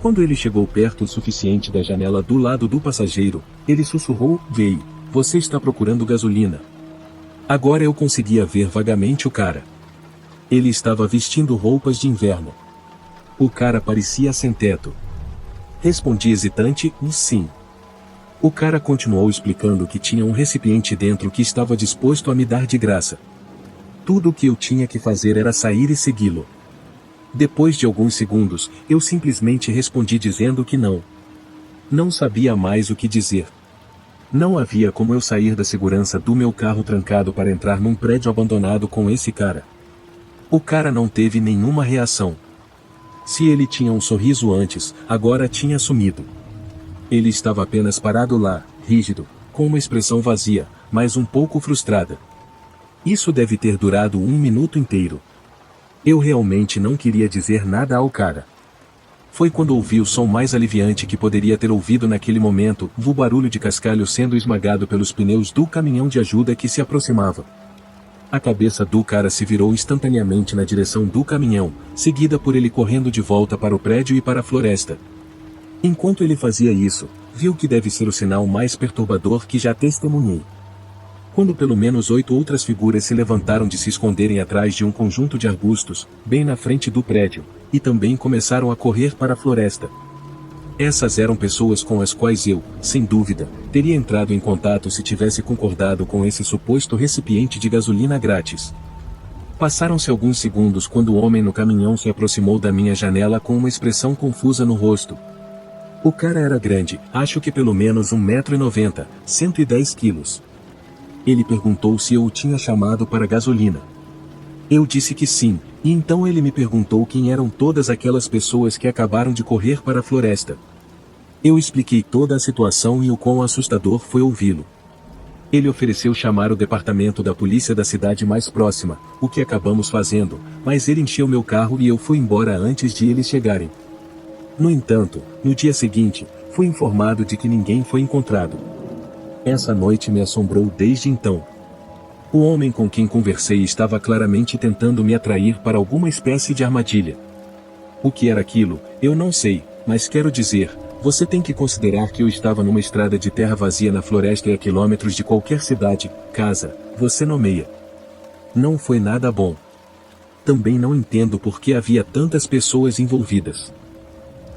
Quando ele chegou perto o suficiente da janela do lado do passageiro, ele sussurrou: "Vei, você está procurando gasolina." Agora eu conseguia ver vagamente o cara. Ele estava vestindo roupas de inverno. O cara parecia sem teto. Respondi hesitante, sim. O cara continuou explicando que tinha um recipiente dentro que estava disposto a me dar de graça. Tudo o que eu tinha que fazer era sair e segui-lo. Depois de alguns segundos, eu simplesmente respondi dizendo que não. Não sabia mais o que dizer. Não havia como eu sair da segurança do meu carro trancado para entrar num prédio abandonado com esse cara. O cara não teve nenhuma reação. Se ele tinha um sorriso antes, agora tinha sumido. Ele estava apenas parado lá, rígido, com uma expressão vazia, mas um pouco frustrada. Isso deve ter durado 1 minuto inteiro. Eu realmente não queria dizer nada ao cara. Foi quando ouvi o som mais aliviante que poderia ter ouvido naquele momento, o barulho de cascalho sendo esmagado pelos pneus do caminhão de ajuda que se aproximava. A cabeça do cara se virou instantaneamente na direção do caminhão, seguida por ele correndo de volta para o prédio e para a floresta. Enquanto ele fazia isso, viu que deve ser o sinal mais perturbador que já testemunhei. Quando pelo menos 8 outras figuras se levantaram de se esconderem atrás de um conjunto de arbustos, bem na frente do prédio, e também começaram a correr para a floresta. Essas eram pessoas com as quais eu, sem dúvida, teria entrado em contato se tivesse concordado com esse suposto recipiente de gasolina grátis. Passaram-se alguns segundos quando o homem no caminhão se aproximou da minha janela com uma expressão confusa no rosto. O cara era grande, acho que pelo menos 1,90 m, 110 quilos. Ele perguntou se eu o tinha chamado para gasolina. Eu disse que sim, e então ele me perguntou quem eram todas aquelas pessoas que acabaram de correr para a floresta. Eu expliquei toda a situação e o quão assustador foi ouvi-lo. Ele ofereceu chamar o departamento da polícia da cidade mais próxima, o que acabamos fazendo, mas ele encheu meu carro e eu fui embora antes de eles chegarem. No entanto, no dia seguinte, fui informado de que ninguém foi encontrado. Essa noite me assombrou desde então. O homem com quem conversei estava claramente tentando me atrair para alguma espécie de armadilha. O que era aquilo, eu não sei, mas quero dizer, você tem que considerar que eu estava numa estrada de terra vazia na floresta e a quilômetros de qualquer cidade, casa, você nomeia. Não foi nada bom. Também não entendo por que havia tantas pessoas envolvidas.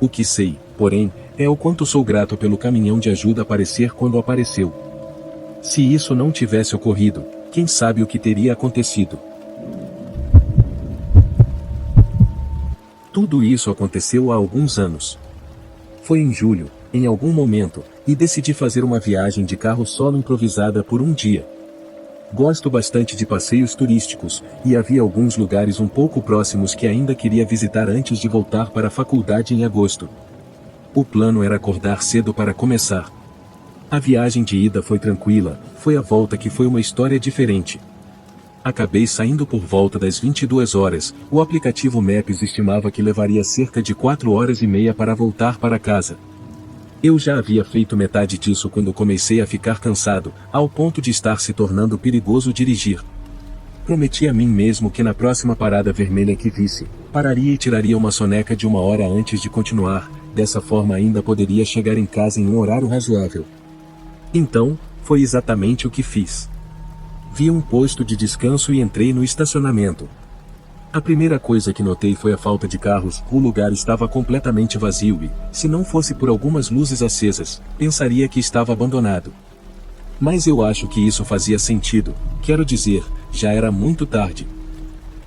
O que sei, porém, é o quanto sou grato pelo caminhão de ajuda aparecer quando apareceu. Se isso não tivesse ocorrido, quem sabe o que teria acontecido. Tudo isso aconteceu há alguns anos. Foi em julho, em algum momento, e decidi fazer uma viagem de carro solo improvisada por um dia. Gosto bastante de passeios turísticos, e havia alguns lugares um pouco próximos que ainda queria visitar antes de voltar para a faculdade em agosto. O plano era acordar cedo para começar. A viagem de ida foi tranquila, foi a volta que foi uma história diferente. Acabei saindo por volta das 22 horas, o aplicativo Maps estimava que levaria cerca de 4 horas e meia para voltar para casa. Eu já havia feito metade disso quando comecei a ficar cansado, ao ponto de estar se tornando perigoso dirigir. Prometi a mim mesmo que na próxima parada vermelha que visse, pararia e tiraria uma soneca de 1 hora antes de continuar, dessa forma ainda poderia chegar em casa em um horário razoável. Então, foi exatamente o que fiz. Vi um posto de descanso e entrei no estacionamento. A primeira coisa que notei foi a falta de carros, o lugar estava completamente vazio e, se não fosse por algumas luzes acesas, pensaria que estava abandonado. Mas eu acho que isso fazia sentido, quero dizer, já era muito tarde.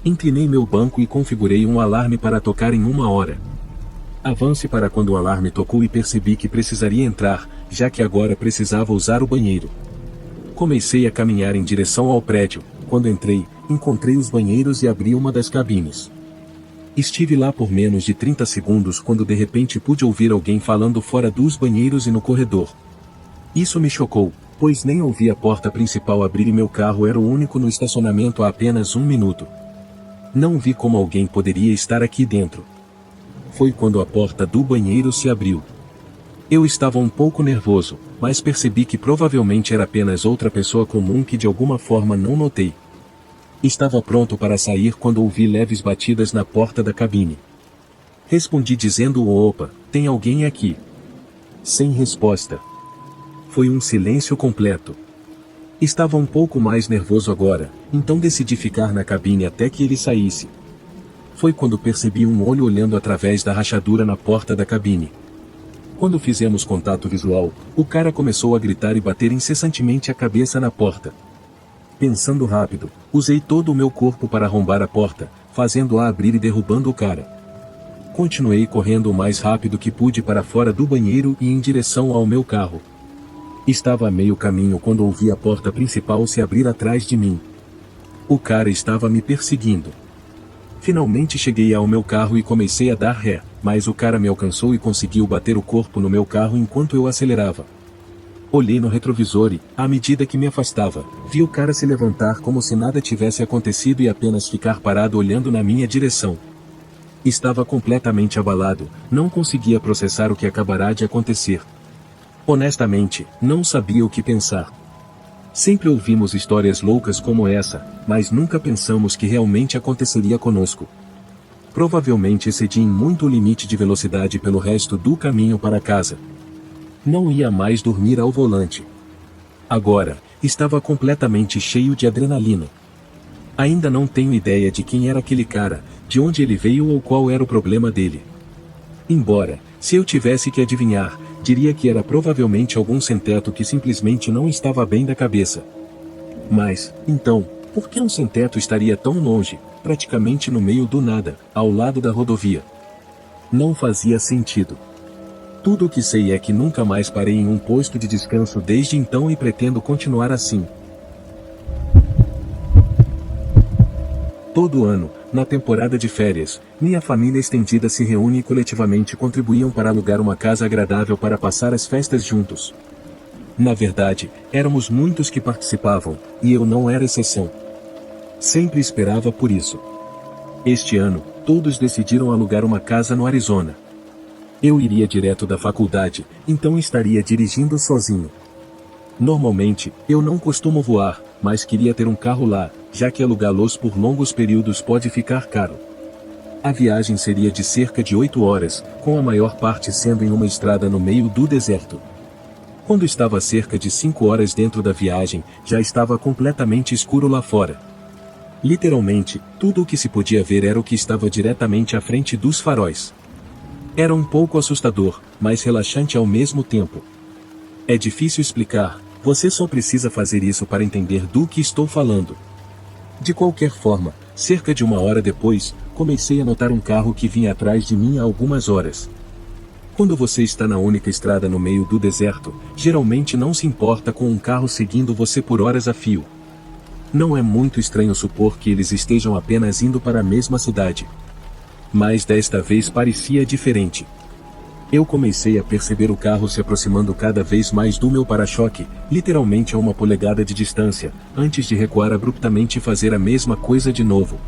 Inclinei meu banco e configurei um alarme para tocar em 1 hora. Avance para quando o alarme tocou e percebi que precisaria entrar, já que agora precisava usar o banheiro. Comecei a caminhar em direção ao prédio. Quando entrei, encontrei os banheiros e abri uma das cabines. Estive lá por menos de 30 segundos quando de repente pude ouvir alguém falando fora dos banheiros e no corredor. Isso me chocou, pois nem ouvi a porta principal abrir e meu carro era o único no estacionamento há apenas 1 minuto. Não vi como alguém poderia estar aqui dentro. Foi quando a porta do banheiro se abriu. Eu estava um pouco nervoso, mas percebi que provavelmente era apenas outra pessoa comum que de alguma forma não notei. Estava pronto para sair quando ouvi leves batidas na porta da cabine. Respondi dizendo: "Opa, tem alguém aqui?" Sem resposta. Foi um silêncio completo. Estava um pouco mais nervoso agora, então decidi ficar na cabine até que ele saísse. Foi quando percebi um olho olhando através da rachadura na porta da cabine. Quando fizemos contato visual, o cara começou a gritar e bater incessantemente a cabeça na porta. Pensando rápido, usei todo o meu corpo para arrombar a porta, fazendo-a abrir e derrubando o cara. Continuei correndo o mais rápido que pude para fora do banheiro e em direção ao meu carro. Estava a meio caminho quando ouvi a porta principal se abrir atrás de mim. O cara estava me perseguindo. Finalmente cheguei ao meu carro e comecei a dar ré, mas o cara me alcançou e conseguiu bater o corpo no meu carro enquanto eu acelerava. Olhei no retrovisor e, à medida que me afastava, vi o cara se levantar como se nada tivesse acontecido e apenas ficar parado olhando na minha direção. Estava completamente abalado, não conseguia processar o que acabará de acontecer. Honestamente, não sabia o que pensar. Sempre ouvimos histórias loucas como essa, mas nunca pensamos que realmente aconteceria conosco. Provavelmente excedi em muito o limite de velocidade pelo resto do caminho para casa. Não ia mais dormir ao volante. Agora, estava completamente cheio de adrenalina. Ainda não tenho ideia de quem era aquele cara, de onde ele veio ou qual era o problema dele. Embora, se eu tivesse que adivinhar, diria que era provavelmente algum sem-teto que simplesmente não estava bem da cabeça. Mas, então, por que um sem-teto estaria tão longe, praticamente no meio do nada, ao lado da rodovia? Não fazia sentido. Tudo o que sei é que nunca mais parei em um posto de descanso desde então e pretendo continuar assim. Todo ano, na temporada de férias, minha família estendida se reúne e coletivamente contribuíam para alugar uma casa agradável para passar as festas juntos. Na verdade, éramos muitos que participavam, e eu não era exceção. Sempre esperava por isso. Este ano, todos decidiram alugar uma casa no Arizona. Eu iria direto da faculdade, então estaria dirigindo sozinho. Normalmente, eu não costumo voar, mas queria ter um carro lá, já que alugá-los por longos períodos pode ficar caro. A viagem seria de cerca de 8 horas, com a maior parte sendo em uma estrada no meio do deserto. Quando estava a cerca de 5 horas dentro da viagem, já estava completamente escuro lá fora. Literalmente, tudo o que se podia ver era o que estava diretamente à frente dos faróis. Era um pouco assustador, mas relaxante ao mesmo tempo. É difícil explicar, você só precisa fazer isso para entender do que estou falando. De qualquer forma, cerca de 1 hora depois, comecei a notar um carro que vinha atrás de mim há algumas horas. Quando você está na única estrada no meio do deserto, geralmente não se importa com um carro seguindo você por horas a fio. Não é muito estranho supor que eles estejam apenas indo para a mesma cidade. Mas desta vez parecia diferente. Eu comecei a perceber o carro se aproximando cada vez mais do meu para-choque, literalmente a 1 polegada de distância, antes de recuar abruptamente e fazer a mesma coisa de novo.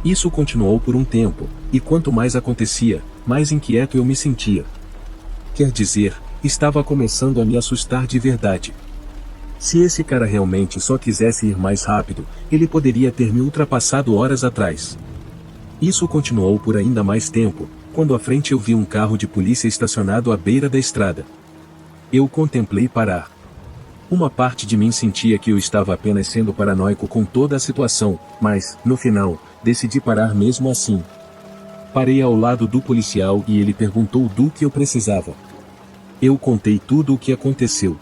Isso continuou por um tempo, e quanto mais acontecia, mais inquieto eu me sentia. Quer dizer, estava começando a me assustar de verdade. Se esse cara realmente só quisesse ir mais rápido, ele poderia ter me ultrapassado horas atrás. Isso continuou por ainda mais tempo, quando à frente eu vi um carro de polícia estacionado à beira da estrada. Eu contemplei parar. Uma parte de mim sentia que eu estava apenas sendo paranoico com toda a situação, mas, no final, decidi parar mesmo assim. Parei ao lado do policial e ele perguntou do que eu precisava. Eu contei tudo o que aconteceu.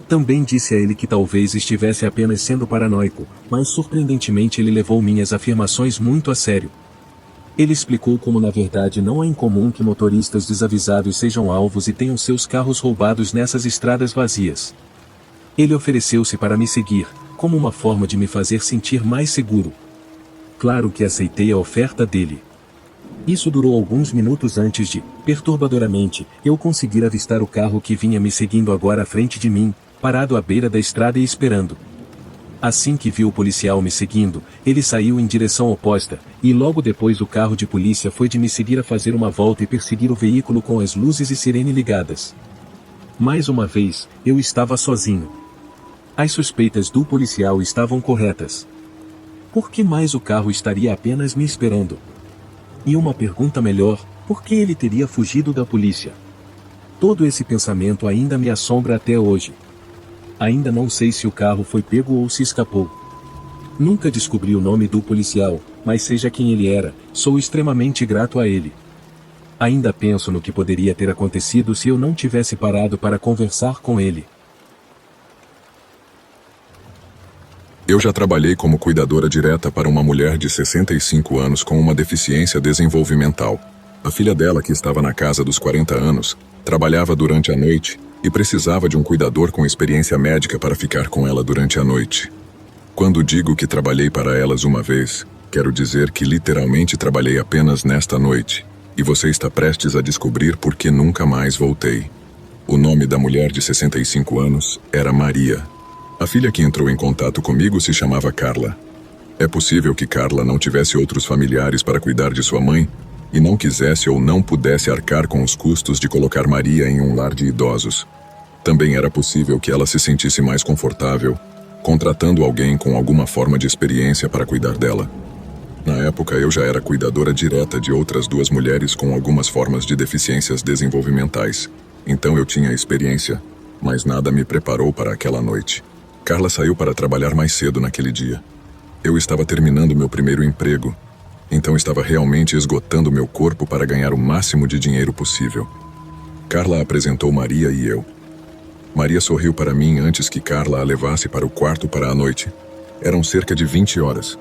Também disse a ele que talvez estivesse apenas sendo paranoico, mas surpreendentemente ele levou minhas afirmações muito a sério. Ele explicou como na verdade não é incomum que motoristas desavisados sejam alvos e tenham seus carros roubados nessas estradas vazias. Ele ofereceu-se para me seguir, como uma forma de me fazer sentir mais seguro. Claro que aceitei a oferta dele. Isso durou alguns minutos antes de, perturbadoramente, eu conseguir avistar o carro que vinha me seguindo agora à frente de mim, parado à beira da estrada e esperando. Assim que viu o policial me seguindo, ele saiu em direção oposta, e logo depois o carro de polícia foi de me seguir a fazer uma volta e perseguir o veículo com as luzes e sirene ligadas. Mais uma vez, eu estava sozinho. As suspeitas do policial estavam corretas. Por que mais o carro estaria apenas me esperando? E uma pergunta melhor, por que ele teria fugido da polícia? Todo esse pensamento ainda me assombra até hoje. Ainda não sei se o carro foi pego ou se escapou. Nunca descobri o nome do policial, mas seja quem ele era, sou extremamente grato a ele. Ainda penso no que poderia ter acontecido se eu não tivesse parado para conversar com ele. Eu já trabalhei como cuidadora direta para uma mulher de 65 anos com uma deficiência desenvolvimental. A filha dela, que estava na casa dos 40 anos, trabalhava durante a noite e precisava de um cuidador com experiência médica para ficar com ela durante a noite. Quando digo que trabalhei para elas uma vez, quero dizer que literalmente trabalhei apenas nesta noite, e você está prestes a descobrir por que nunca mais voltei. O nome da mulher de 65 anos era Maria. A filha que entrou em contato comigo se chamava Carla. É possível que Carla não tivesse outros familiares para cuidar de sua mãe e não quisesse ou não pudesse arcar com os custos de colocar Maria em um lar de idosos. Também era possível que ela se sentisse mais confortável contratando alguém com alguma forma de experiência para cuidar dela. Na época, eu já era cuidadora direta de outras 2 mulheres com algumas formas de deficiências desenvolvimentais. Então eu tinha experiência, mas nada me preparou para aquela noite. Carla saiu para trabalhar mais cedo naquele dia. Eu estava terminando meu primeiro emprego, então estava realmente esgotando meu corpo para ganhar o máximo de dinheiro possível. Carla apresentou Maria e eu. Maria sorriu para mim antes que Carla a levasse para o quarto para a noite. Eram cerca de 20 horas.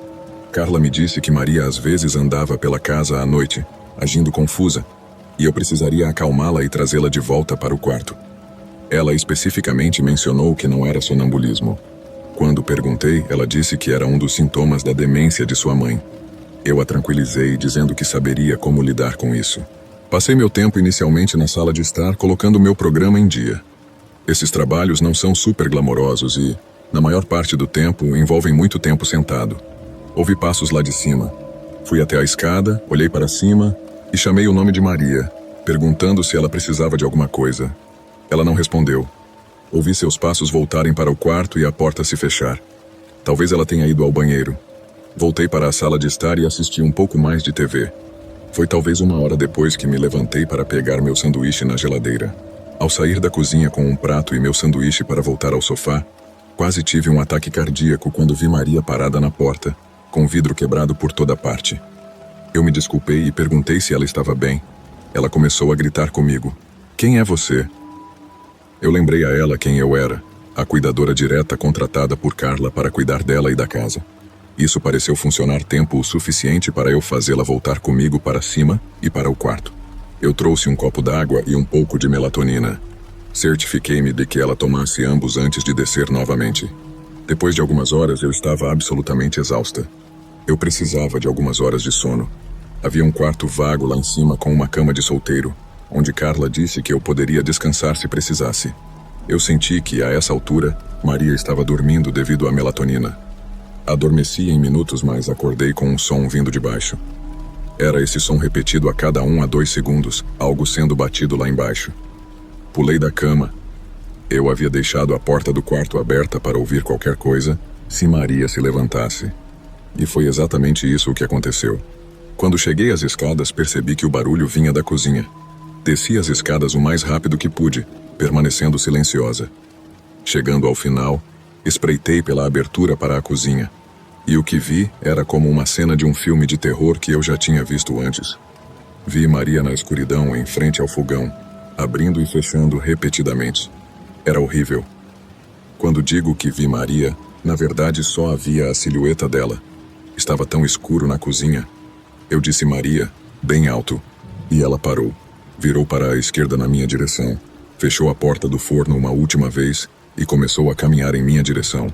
Carla me disse que Maria às vezes andava pela casa à noite, agindo confusa, e eu precisaria acalmá-la e trazê-la de volta para o quarto. Ela especificamente mencionou que não era sonambulismo. Quando perguntei, ela disse que era um dos sintomas da demência de sua mãe. Eu a tranquilizei, dizendo que saberia como lidar com isso. Passei meu tempo inicialmente na sala de estar, colocando meu programa em dia. Esses trabalhos não são super glamourosos e, na maior parte do tempo, envolvem muito tempo sentado. Ouvi passos lá de cima. Fui até a escada, olhei para cima e chamei o nome de Maria, perguntando se ela precisava de alguma coisa. Ela não respondeu. Ouvi seus passos voltarem para o quarto e a porta se fechar. Talvez ela tenha ido ao banheiro. Voltei para a sala de estar e assisti um pouco mais de TV. Foi talvez 1 hora depois que me levantei para pegar meu sanduíche na geladeira. Ao sair da cozinha com um prato e meu sanduíche para voltar ao sofá, quase tive um ataque cardíaco quando vi Maria parada na porta, com o vidro quebrado por toda parte. Eu me desculpei e perguntei se ela estava bem. Ela começou a gritar comigo. "Quem é você?" Eu lembrei a ela quem eu era, a cuidadora direta contratada por Carla para cuidar dela e da casa. Isso pareceu funcionar tempo o suficiente para eu fazê-la voltar comigo para cima e para o quarto. Eu trouxe um copo d'água e um pouco de melatonina. Certifiquei-me de que ela tomasse ambos antes de descer novamente. Depois de algumas horas, eu estava absolutamente exausta. Eu precisava de algumas horas de sono. Havia um quarto vago lá em cima com uma cama de solteiro, onde Carla disse que eu poderia descansar se precisasse. Eu senti que, a essa altura, Maria estava dormindo devido à melatonina. Adormeci em minutos, mas acordei com um som vindo de baixo. Era esse som repetido a cada 1 a 2 segundos, algo sendo batido lá embaixo. Pulei da cama. Eu havia deixado a porta do quarto aberta para ouvir qualquer coisa, se Maria se levantasse. E foi exatamente isso o que aconteceu. Quando cheguei às escadas, percebi que o barulho vinha da cozinha. Desci as escadas o mais rápido que pude, permanecendo silenciosa. Chegando ao final, espreitei pela abertura para a cozinha. E o que vi era como uma cena de um filme de terror que eu já tinha visto antes. Vi Maria na escuridão em frente ao fogão, abrindo e fechando repetidamente. Era horrível. Quando digo que vi Maria, na verdade só havia a silhueta dela. Estava tão escuro na cozinha. Eu disse Maria, bem alto, e ela parou. Virou para a esquerda na minha direção, fechou a porta do forno uma última vez e começou a caminhar em minha direção,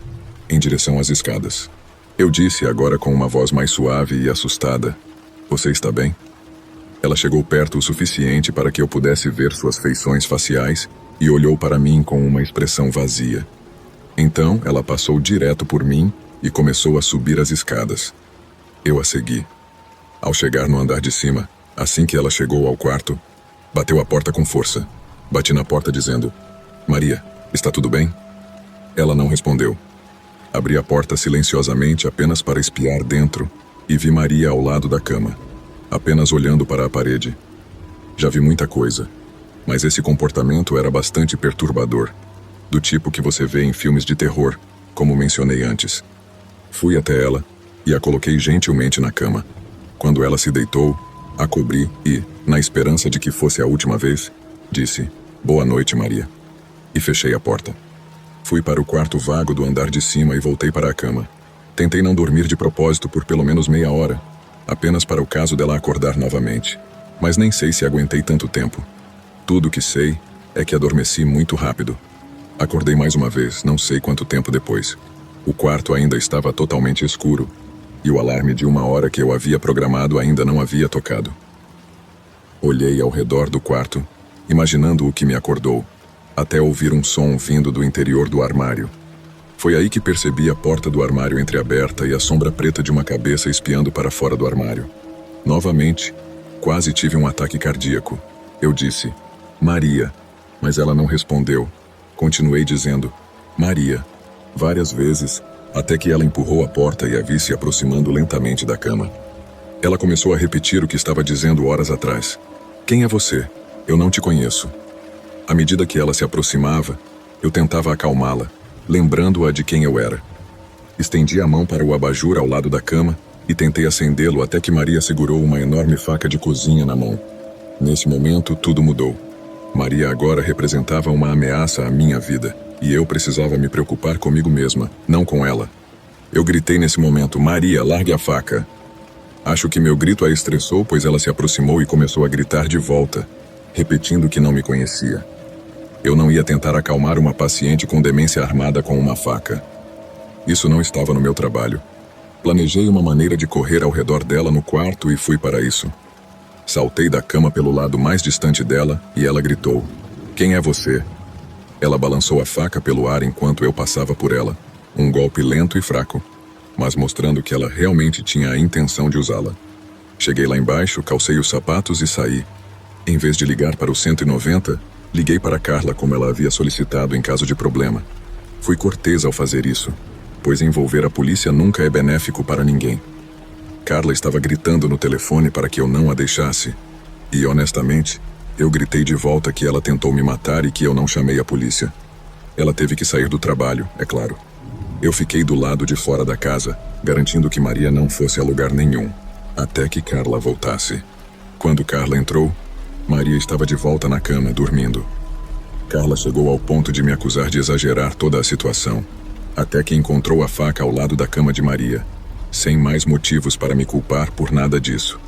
em direção às escadas. Eu disse agora com uma voz mais suave e assustada, "Você está bem?" Ela chegou perto o suficiente para que eu pudesse ver suas feições faciais e olhou para mim com uma expressão vazia. Então ela passou direto por mim e começou a subir as escadas. Eu a segui. Ao chegar no andar de cima, assim que ela chegou ao quarto, bateu a porta com força. Bati na porta dizendo, "Maria, está tudo bem?" Ela não respondeu. Abri a porta silenciosamente apenas para espiar dentro e vi Maria ao lado da cama, apenas olhando para a parede. Já vi muita coisa, mas esse comportamento era bastante perturbador. do tipo que você vê em filmes de terror, como mencionei antes. Fui até ela e a coloquei gentilmente na cama. Quando ela se deitou, a cobri e, na esperança de que fosse a última vez, disse: "Boa noite, Maria." E fechei a porta. Fui para o quarto vago do andar de cima e voltei para a cama. Tentei não dormir de propósito por pelo menos meia hora, apenas para o caso dela acordar novamente. Mas nem sei se aguentei tanto tempo. Tudo o que sei é que adormeci muito rápido. Acordei mais uma vez, não sei quanto tempo depois. O quarto ainda estava totalmente escuro, e o alarme de 1 hora que eu havia programado ainda não havia tocado. Olhei ao redor do quarto, imaginando o que me acordou, até ouvir um som vindo do interior do armário. Foi aí que percebi a porta do armário entreaberta e a sombra preta de uma cabeça espiando para fora do armário. Novamente, quase tive um ataque cardíaco. Eu disse: "Maria", mas ela não respondeu. Continuei dizendo: "Maria", várias vezes, até que ela empurrou a porta e a vi se aproximando lentamente da cama. Ela começou a repetir o que estava dizendo horas atrás. "Quem é você? Eu não te conheço." À medida que ela se aproximava, eu tentava acalmá-la, lembrando-a de quem eu era. Estendi a mão para o abajur ao lado da cama e tentei acendê-lo até que Maria segurou uma enorme faca de cozinha na mão. Nesse momento, tudo mudou. Maria agora representava uma ameaça à minha vida, e eu precisava me preocupar comigo mesma, não com ela. Eu gritei nesse momento: "Maria, largue a faca." Acho que meu grito a estressou, pois ela se aproximou e começou a gritar de volta, repetindo que não me conhecia. Eu não ia tentar acalmar uma paciente com demência armada com uma faca. Isso não estava no meu trabalho. Planejei uma maneira de correr ao redor dela no quarto e fui para isso. Saltei da cama pelo lado mais distante dela e ela gritou: "Quem é você?" Ela balançou a faca pelo ar enquanto eu passava por ela, um golpe lento e fraco, mas mostrando que ela realmente tinha a intenção de usá-la. Cheguei lá embaixo, calcei os sapatos e saí. Em vez de ligar para o 190, liguei para Carla como ela havia solicitado em caso de problema. Fui cortês ao fazer isso, pois envolver a polícia nunca é benéfico para ninguém. Carla estava gritando no telefone para que eu não a deixasse, e honestamente, eu gritei de volta que ela tentou me matar e que eu não chamei a polícia. Ela teve que sair do trabalho, é claro. Eu fiquei do lado de fora da casa, garantindo que Maria não fosse a lugar nenhum, até que Carla voltasse. Quando Carla entrou, Maria estava de volta na cama, dormindo. Carla chegou ao ponto de me acusar de exagerar toda a situação, até que encontrou a faca ao lado da cama de Maria, sem mais motivos para me culpar por nada disso.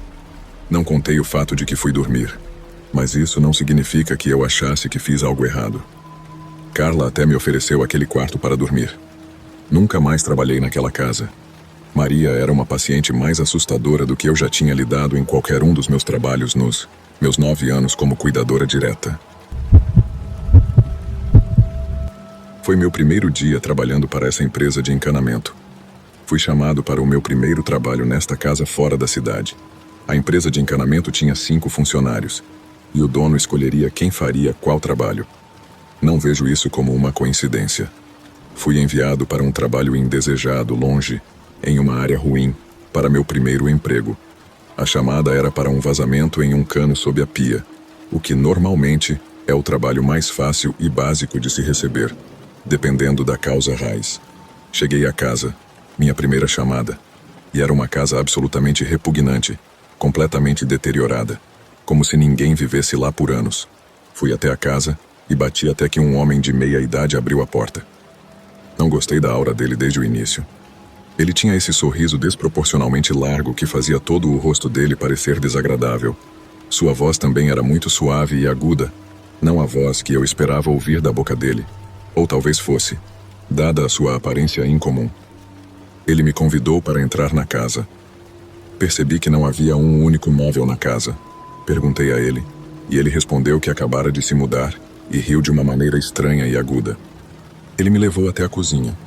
Não contei o fato de que fui dormir, mas isso não significa que eu achasse que fiz algo errado. Carla até me ofereceu aquele quarto para dormir. Nunca mais trabalhei naquela casa. Maria era uma paciente mais assustadora do que eu já tinha lidado em qualquer um dos meus trabalhos nos meus 9 anos como cuidadora direta. Foi meu primeiro dia trabalhando para essa empresa de encanamento. Fui chamado para o meu primeiro trabalho nesta casa fora da cidade. A empresa de encanamento tinha 5 funcionários, e o dono escolheria quem faria qual trabalho. Não vejo isso como uma coincidência. Fui enviado para um trabalho indesejado, longe, em uma área ruim, para meu primeiro emprego. A chamada era para um vazamento em um cano sob a pia, o que normalmente é o trabalho mais fácil e básico de se receber, dependendo da causa raiz. Cheguei à casa, minha primeira chamada, e era uma casa absolutamente repugnante, completamente deteriorada, como se ninguém vivesse lá por anos. Fui até a casa e bati até que um homem de meia idade abriu a porta. Não gostei da aura dele desde o início. Ele tinha esse sorriso desproporcionalmente largo que fazia todo o rosto dele parecer desagradável. Sua voz também era muito suave e aguda, não a voz que eu esperava ouvir da boca dele. Ou talvez fosse, dada a sua aparência incomum. Ele me convidou para entrar na casa. Percebi que não havia um único móvel na casa. Perguntei a ele, e ele respondeu que acabara de se mudar e riu de uma maneira estranha e aguda. Ele me levou até a cozinha.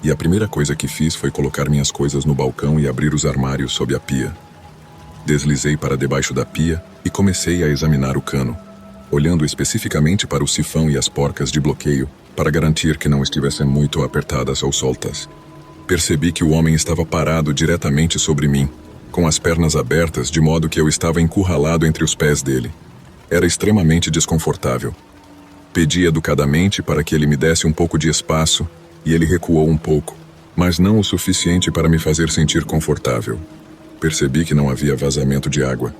E a primeira coisa que fiz foi colocar minhas coisas no balcão e abrir os armários sob a pia. Deslizei para debaixo da pia e comecei a examinar o cano, olhando especificamente para o sifão e as porcas de bloqueio para garantir que não estivessem muito apertadas ou soltas. Percebi que o homem estava parado diretamente sobre mim, com as pernas abertas de modo que eu estava encurralado entre os pés dele. Era extremamente desconfortável. Pedi educadamente para que ele me desse um pouco de espaço, e ele recuou um pouco, mas não o suficiente para me fazer sentir confortável. Percebi que não havia vazamento de água.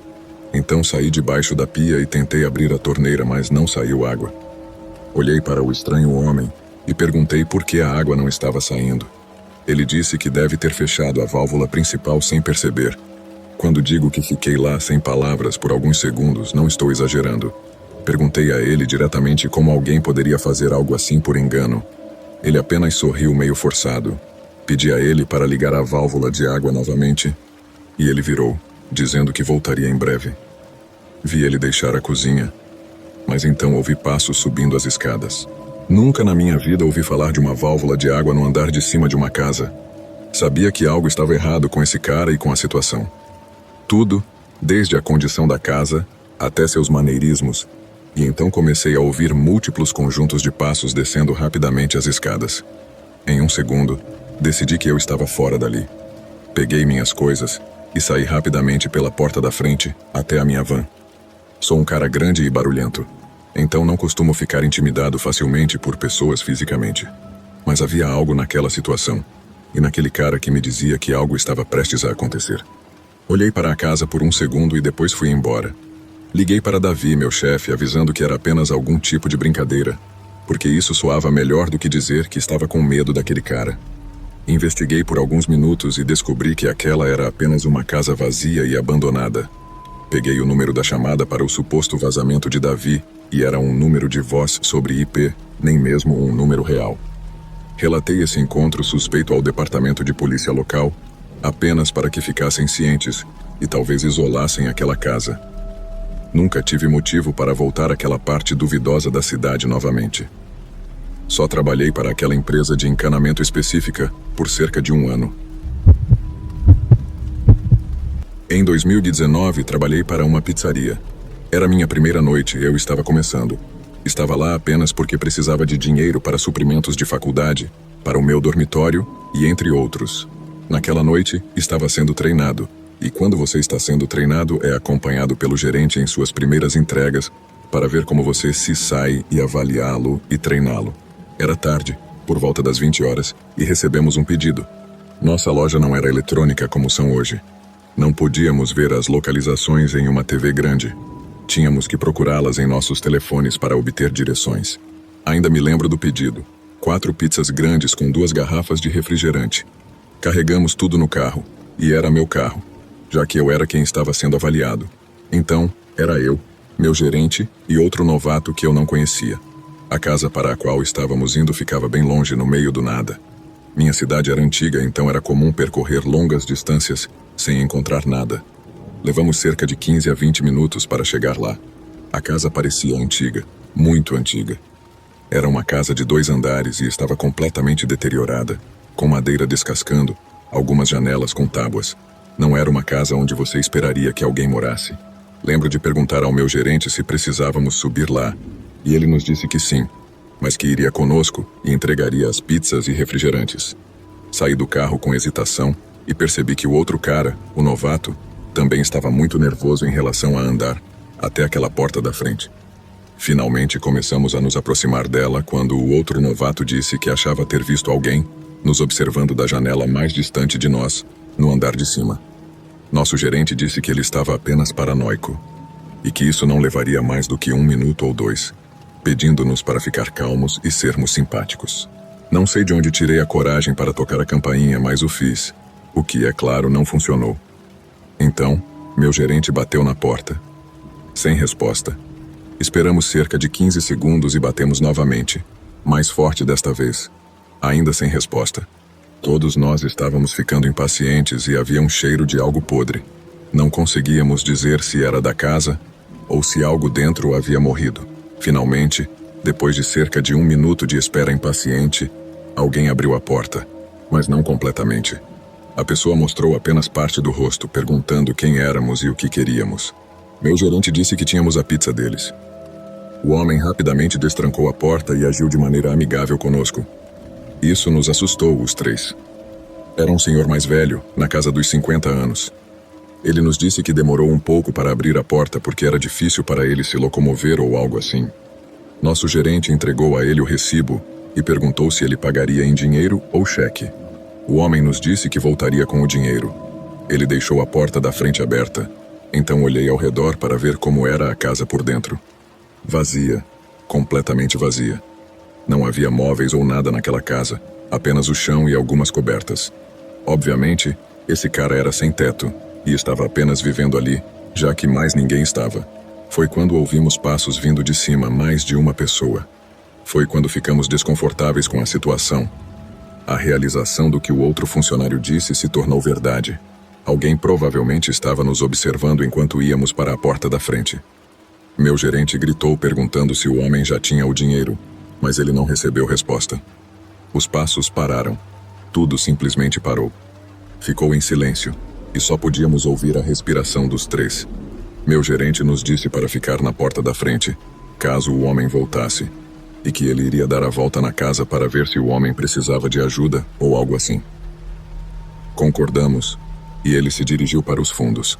Então saí debaixo da pia e tentei abrir a torneira, mas não saiu água. Olhei para o estranho homem e perguntei por que a água não estava saindo. Ele disse que deve ter fechado a válvula principal sem perceber. Quando digo que fiquei lá sem palavras por alguns segundos, não estou exagerando. Perguntei a ele diretamente como alguém poderia fazer algo assim por engano. Ele apenas sorriu meio forçado. Pedi a ele para ligar a válvula de água novamente, e ele virou, dizendo que voltaria em breve. Vi ele deixar a cozinha, mas então ouvi passos subindo as escadas. Nunca na minha vida ouvi falar de uma válvula de água no andar de cima de uma casa. Sabia que algo estava errado com esse cara e com a situação. Tudo, desde a condição da casa até seus maneirismos, e então comecei a ouvir múltiplos conjuntos de passos descendo rapidamente as escadas. Em um segundo, decidi que eu estava fora dali. Peguei minhas coisas e saí rapidamente pela porta da frente até a minha van. Sou um cara grande e barulhento, então não costumo ficar intimidado facilmente por pessoas fisicamente. Mas havia algo naquela situação, e naquele cara que me dizia que algo estava prestes a acontecer. Olhei para a casa por um segundo e depois fui embora. Liguei para Davi, meu chefe, avisando que era apenas algum tipo de brincadeira, porque isso soava melhor do que dizer que estava com medo daquele cara. Investiguei por alguns minutos e descobri que aquela era apenas uma casa vazia e abandonada. Peguei o número da chamada para o suposto vazamento de Davi e era um número de voz sobre IP, nem mesmo um número real. Relatei esse encontro suspeito ao departamento de polícia local, apenas para que ficassem cientes e talvez isolassem aquela casa. Nunca tive motivo para voltar àquela parte duvidosa da cidade novamente. Só trabalhei para aquela empresa de encanamento específica por cerca de 1 ano. Em 2019, trabalhei para uma pizzaria. Era minha primeira noite e eu estava começando. Estava lá apenas porque precisava de dinheiro para suprimentos de faculdade, para o meu dormitório e entre outros. Naquela noite, estava sendo treinado. E quando você está sendo treinado, é acompanhado pelo gerente em suas primeiras entregas para ver como você se sai e avaliá-lo e treiná-lo. Era tarde, por volta das 20 horas, e recebemos um pedido. Nossa loja não era eletrônica como são hoje. Não podíamos ver as localizações em uma TV grande. Tínhamos que procurá-las em nossos telefones para obter direções. Ainda me lembro do pedido. 4 pizzas grandes com 2 garrafas de refrigerante. Carregamos tudo no carro, e era meu carro, já que eu era quem estava sendo avaliado. Então, era eu, meu gerente e outro novato que eu não conhecia. A casa para a qual estávamos indo ficava bem longe, no meio do nada. Minha cidade era antiga, então era comum percorrer longas distâncias sem encontrar nada. Levamos cerca de 15 a 20 minutos para chegar lá. A casa parecia antiga, muito antiga. Era uma casa de 2 andares e estava completamente deteriorada, com madeira descascando, algumas janelas com tábuas. Não era uma casa onde você esperaria que alguém morasse. Lembro de perguntar ao meu gerente se precisávamos subir lá, e ele nos disse que sim, mas que iria conosco e entregaria as pizzas e refrigerantes. Saí do carro com hesitação e percebi que o outro cara, o novato, também estava muito nervoso em relação a andar até aquela porta da frente. Finalmente começamos a nos aproximar dela quando o outro novato disse que achava ter visto alguém nos observando da janela mais distante de nós, no andar de cima. Nosso gerente disse que ele estava apenas paranoico e que isso não levaria mais do que 1 minuto ou 2, pedindo-nos para ficar calmos e sermos simpáticos. Não sei de onde tirei a coragem para tocar a campainha, mas o fiz, o que, é claro, não funcionou. Então, meu gerente bateu na porta. Sem resposta. Esperamos cerca de 15 segundos e batemos novamente, mais forte desta vez, ainda sem resposta. Todos nós estávamos ficando impacientes e havia um cheiro de algo podre. Não conseguíamos dizer se era da casa ou se algo dentro havia morrido. Finalmente, depois de cerca de 1 minuto de espera impaciente, alguém abriu a porta, mas não completamente. A pessoa mostrou apenas parte do rosto, perguntando quem éramos e o que queríamos. Meu gerente disse que tínhamos a pizza deles. O homem rapidamente destrancou a porta e agiu de maneira amigável conosco. Isso nos assustou, os 3. Era um senhor mais velho, na casa dos 50 anos. Ele nos disse que demorou um pouco para abrir a porta porque era difícil para ele se locomover ou algo assim. Nosso gerente entregou a ele o recibo e perguntou se ele pagaria em dinheiro ou cheque. O homem nos disse que voltaria com o dinheiro. Ele deixou a porta da frente aberta, então olhei ao redor para ver como era a casa por dentro. Vazia, completamente vazia. Não havia móveis ou nada naquela casa, apenas o chão e algumas cobertas. Obviamente, esse cara era sem teto e estava apenas vivendo ali, já que mais ninguém estava. Foi quando ouvimos passos vindo de cima, mais de uma pessoa. Foi quando ficamos desconfortáveis com a situação. A realização do que o outro funcionário disse se tornou verdade. Alguém provavelmente estava nos observando enquanto íamos para a porta da frente. Meu gerente gritou perguntando se o homem já tinha o dinheiro, mas ele não recebeu resposta. Os passos pararam. Tudo simplesmente parou. Ficou em silêncio, e só podíamos ouvir a respiração dos três. Meu gerente nos disse para ficar na porta da frente, caso o homem voltasse, e que ele iria dar a volta na casa para ver se o homem precisava de ajuda ou algo assim. Concordamos, e ele se dirigiu para os fundos.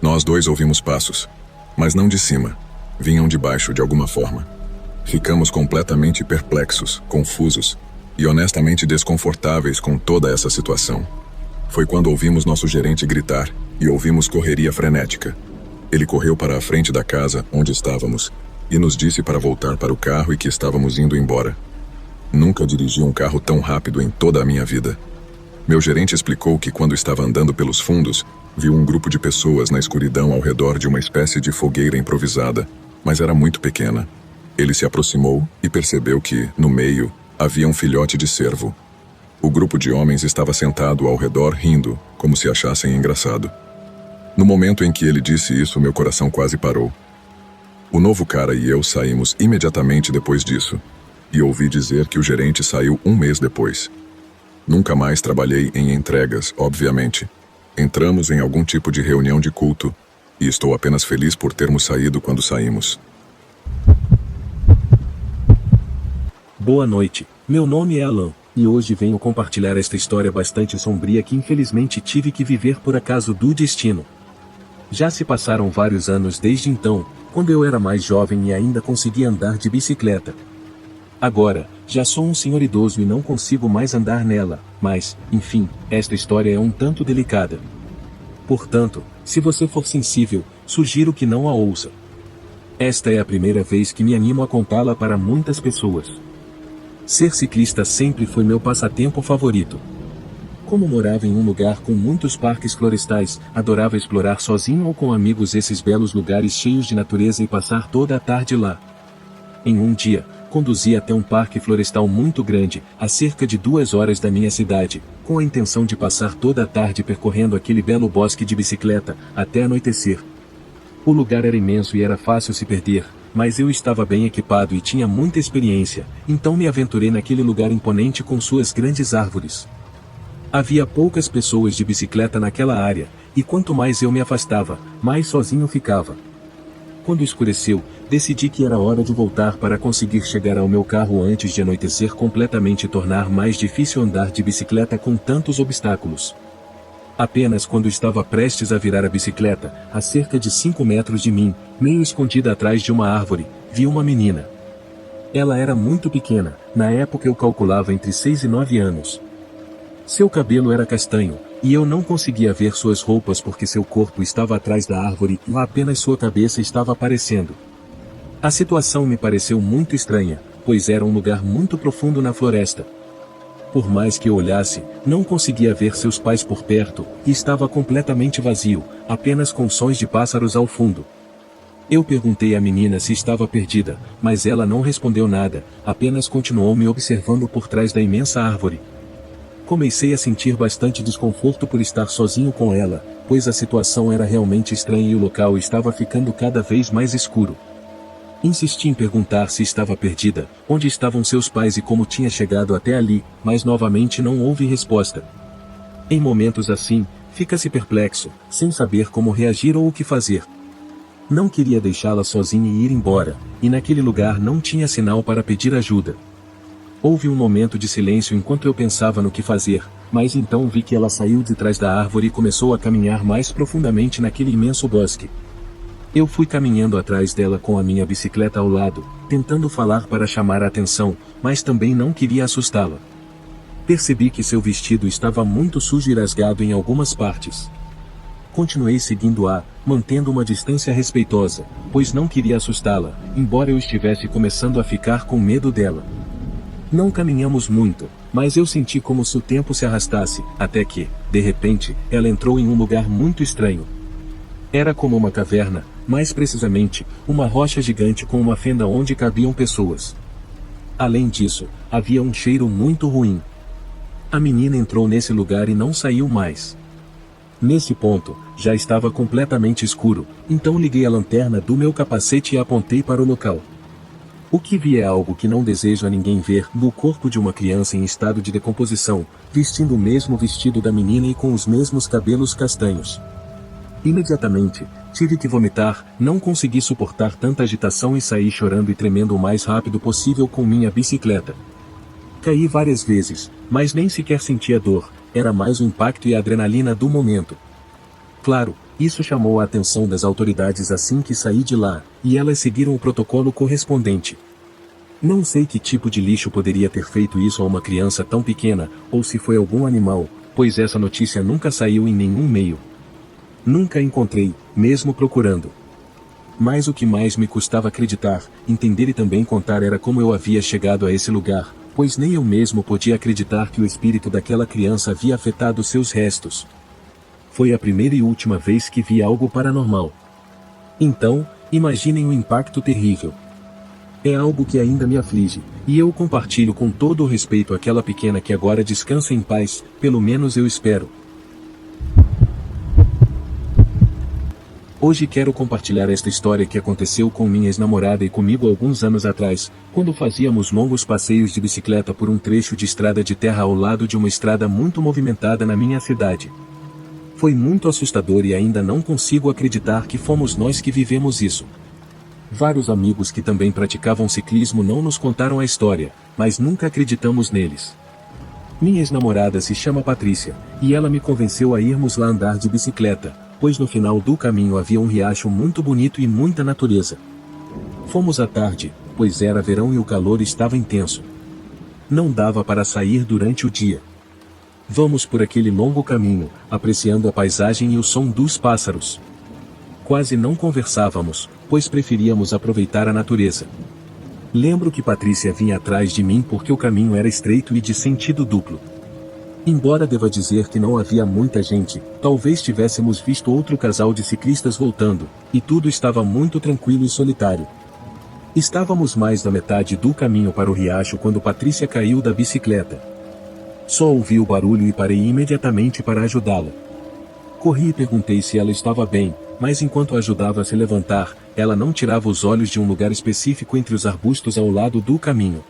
Nós dois ouvimos passos, mas não de cima, vinham de baixo de alguma forma. Ficamos completamente perplexos, confusos e honestamente desconfortáveis com toda essa situação. Foi quando ouvimos nosso gerente gritar e ouvimos correria frenética. Ele correu para a frente da casa onde estávamos e nos disse para voltar para o carro e que estávamos indo embora. Nunca dirigi um carro tão rápido em toda a minha vida. Meu gerente explicou que quando estava andando pelos fundos, viu um grupo de pessoas na escuridão ao redor de uma espécie de fogueira improvisada, mas era muito pequena. Ele se aproximou e percebeu que, no meio, havia um filhote de cervo. O grupo de homens estava sentado ao redor rindo, como se achassem engraçado. No momento em que ele disse isso, meu coração quase parou. O novo cara e eu saímos imediatamente depois disso, e ouvi dizer que o gerente saiu um mês depois. Nunca mais trabalhei em entregas, obviamente. Entramos em algum tipo de reunião de culto, e estou apenas feliz por termos saído quando saímos. Boa noite, meu nome é Alan, e hoje venho compartilhar esta história bastante sombria que infelizmente tive que viver por acaso do destino. Já se passaram vários anos desde então, quando eu era mais jovem e ainda conseguia andar de bicicleta. Agora, já sou um senhor idoso e não consigo mais andar nela, mas, enfim, esta história é um tanto delicada. Portanto, se você for sensível, sugiro que não a ouça. Esta é a primeira vez que me animo a contá-la para muitas pessoas. Ser ciclista sempre foi meu passatempo favorito. Como morava em um lugar com muitos parques florestais, adorava explorar sozinho ou com amigos esses belos lugares cheios de natureza e passar toda a tarde lá. Em um dia, conduzi até um parque florestal muito grande, a cerca de 2 horas da minha cidade, com a intenção de passar toda a tarde percorrendo aquele belo bosque de bicicleta, até anoitecer. O lugar era imenso e era fácil se perder, mas eu estava bem equipado e tinha muita experiência, então me aventurei naquele lugar imponente com suas grandes árvores. Havia poucas pessoas de bicicleta naquela área, e quanto mais eu me afastava, mais sozinho ficava. Quando escureceu, decidi que era hora de voltar para conseguir chegar ao meu carro antes de anoitecer completamente e tornar mais difícil andar de bicicleta com tantos obstáculos. Apenas quando estava prestes a virar a bicicleta, a cerca de 5 metros de mim, meio escondida atrás de uma árvore, vi uma menina. Ela era muito pequena, na época eu calculava entre 6 e 9 anos. Seu cabelo era castanho, e eu não conseguia ver suas roupas porque seu corpo estava atrás da árvore e apenas sua cabeça estava aparecendo. A situação me pareceu muito estranha, pois era um lugar muito profundo na floresta. Por mais que eu olhasse, não conseguia ver seus pais por perto, e estava completamente vazio, apenas com sons de pássaros ao fundo. Eu perguntei à menina se estava perdida, mas ela não respondeu nada, apenas continuou me observando por trás da imensa árvore. Comecei a sentir bastante desconforto por estar sozinho com ela, pois a situação era realmente estranha e o local estava ficando cada vez mais escuro. Insisti em perguntar se estava perdida, onde estavam seus pais e como tinha chegado até ali, mas novamente não houve resposta. Em momentos assim, fica-se perplexo, sem saber como reagir ou o que fazer. Não queria deixá-la sozinha e ir embora, e naquele lugar não tinha sinal para pedir ajuda. Houve um momento de silêncio enquanto eu pensava no que fazer, mas então vi que ela saiu de trás da árvore e começou a caminhar mais profundamente naquele imenso bosque. Eu fui caminhando atrás dela com a minha bicicleta ao lado, tentando falar para chamar a atenção, mas também não queria assustá-la. Percebi que seu vestido estava muito sujo e rasgado em algumas partes. Continuei seguindo-a, mantendo uma distância respeitosa, pois não queria assustá-la, embora eu estivesse começando a ficar com medo dela. Não caminhamos muito, mas eu senti como se o tempo se arrastasse, até que, de repente, ela entrou em um lugar muito estranho. Era como uma caverna, mais precisamente, uma rocha gigante com uma fenda onde cabiam pessoas. Além disso, havia um cheiro muito ruim. A menina entrou nesse lugar e não saiu mais. Nesse ponto, já estava completamente escuro, então liguei a lanterna do meu capacete e apontei para o local. O que vi é algo que não desejo a ninguém ver: no corpo de uma criança em estado de decomposição, vestindo o mesmo vestido da menina e com os mesmos cabelos castanhos. Imediatamente, tive que vomitar, não consegui suportar tanta agitação e saí chorando e tremendo o mais rápido possível com minha bicicleta. Caí várias vezes, mas nem sequer senti a dor, era mais o impacto e a adrenalina do momento. Claro, isso chamou a atenção das autoridades assim que saí de lá, e elas seguiram o protocolo correspondente. Não sei que tipo de lixo poderia ter feito isso a uma criança tão pequena, ou se foi algum animal, pois essa notícia nunca saiu em nenhum meio. Nunca encontrei, mesmo procurando. Mas o que mais me custava acreditar, entender e também contar era como eu havia chegado a esse lugar, pois nem eu mesmo podia acreditar que o espírito daquela criança havia afetado seus restos. Foi a primeira e última vez que vi algo paranormal. Então, imaginem o impacto terrível. É algo que ainda me aflige, e eu compartilho com todo o respeito aquela pequena que agora descansa em paz, pelo menos eu espero. Hoje quero compartilhar esta história que aconteceu com minha ex-namorada e comigo alguns anos atrás, quando fazíamos longos passeios de bicicleta por um trecho de estrada de terra ao lado de uma estrada muito movimentada na minha cidade. Foi muito assustador e ainda não consigo acreditar que fomos nós que vivemos isso. Vários amigos que também praticavam ciclismo não nos contaram a história, mas nunca acreditamos neles. Minha ex-namorada se chama Patrícia, e ela me convenceu a irmos lá andar de bicicleta, pois no final do caminho havia um riacho muito bonito e muita natureza. Fomos à tarde, pois era verão e o calor estava intenso. Não dava para sair durante o dia. Vamos por aquele longo caminho, apreciando a paisagem e o som dos pássaros. Quase não conversávamos, pois preferíamos aproveitar a natureza. Lembro que Patrícia vinha atrás de mim porque o caminho era estreito e de sentido duplo. Embora deva dizer que não havia muita gente, talvez tivéssemos visto outro casal de ciclistas voltando, e tudo estava muito tranquilo e solitário. Estávamos mais da metade do caminho para o riacho quando Patrícia caiu da bicicleta. Só ouvi o barulho e parei imediatamente para ajudá-la. Corri e perguntei se ela estava bem, mas enquanto a ajudava a se levantar, ela não tirava os olhos de um lugar específico entre os arbustos ao lado do caminho.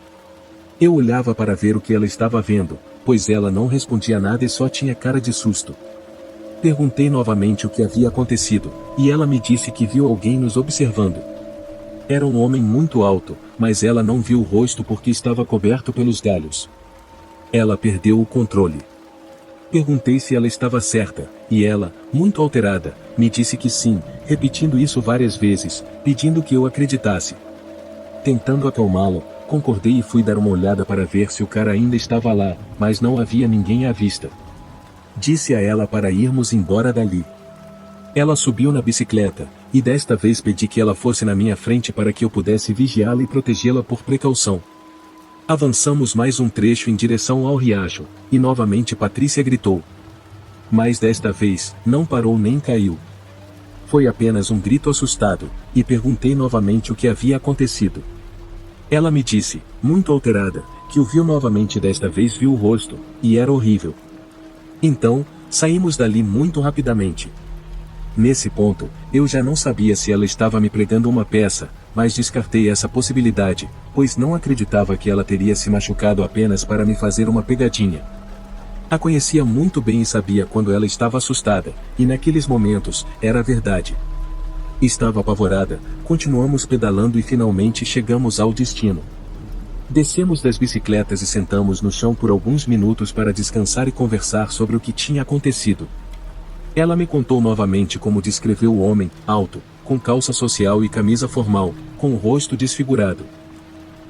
Eu olhava para ver o que ela estava vendo, pois ela não respondia nada e só tinha cara de susto. Perguntei novamente o que havia acontecido, e ela me disse que viu alguém nos observando. Era um homem muito alto, mas ela não viu o rosto porque estava coberto pelos galhos. Ela perdeu o controle. Perguntei se ela estava certa, e ela, muito alterada, me disse que sim, repetindo isso várias vezes, pedindo que eu acreditasse. Tentando acalmá-la, concordei e fui dar uma olhada para ver se o cara ainda estava lá, mas não havia ninguém à vista. Disse a ela para irmos embora dali. Ela subiu na bicicleta, e desta vez pedi que ela fosse na minha frente para que eu pudesse vigiá-la e protegê-la por precaução. Avançamos mais um trecho em direção ao riacho, e novamente Patrícia gritou. Mas desta vez, não parou nem caiu. Foi apenas um grito assustado, e perguntei novamente o que havia acontecido. Ela me disse, muito alterada, que o viu novamente e desta vez viu o rosto, e era horrível. Então, saímos dali muito rapidamente. Nesse ponto, eu já não sabia se ela estava me pregando uma peça, mas descartei essa possibilidade, pois não acreditava que ela teria se machucado apenas para me fazer uma pegadinha. A conhecia muito bem e sabia quando ela estava assustada, e naqueles momentos, era verdade. Estava apavorada, continuamos pedalando e finalmente chegamos ao destino. Descemos das bicicletas e sentamos no chão por alguns minutos para descansar e conversar sobre o que tinha acontecido. Ela me contou novamente como descreveu o homem, alto, com calça social e camisa formal, com o rosto desfigurado.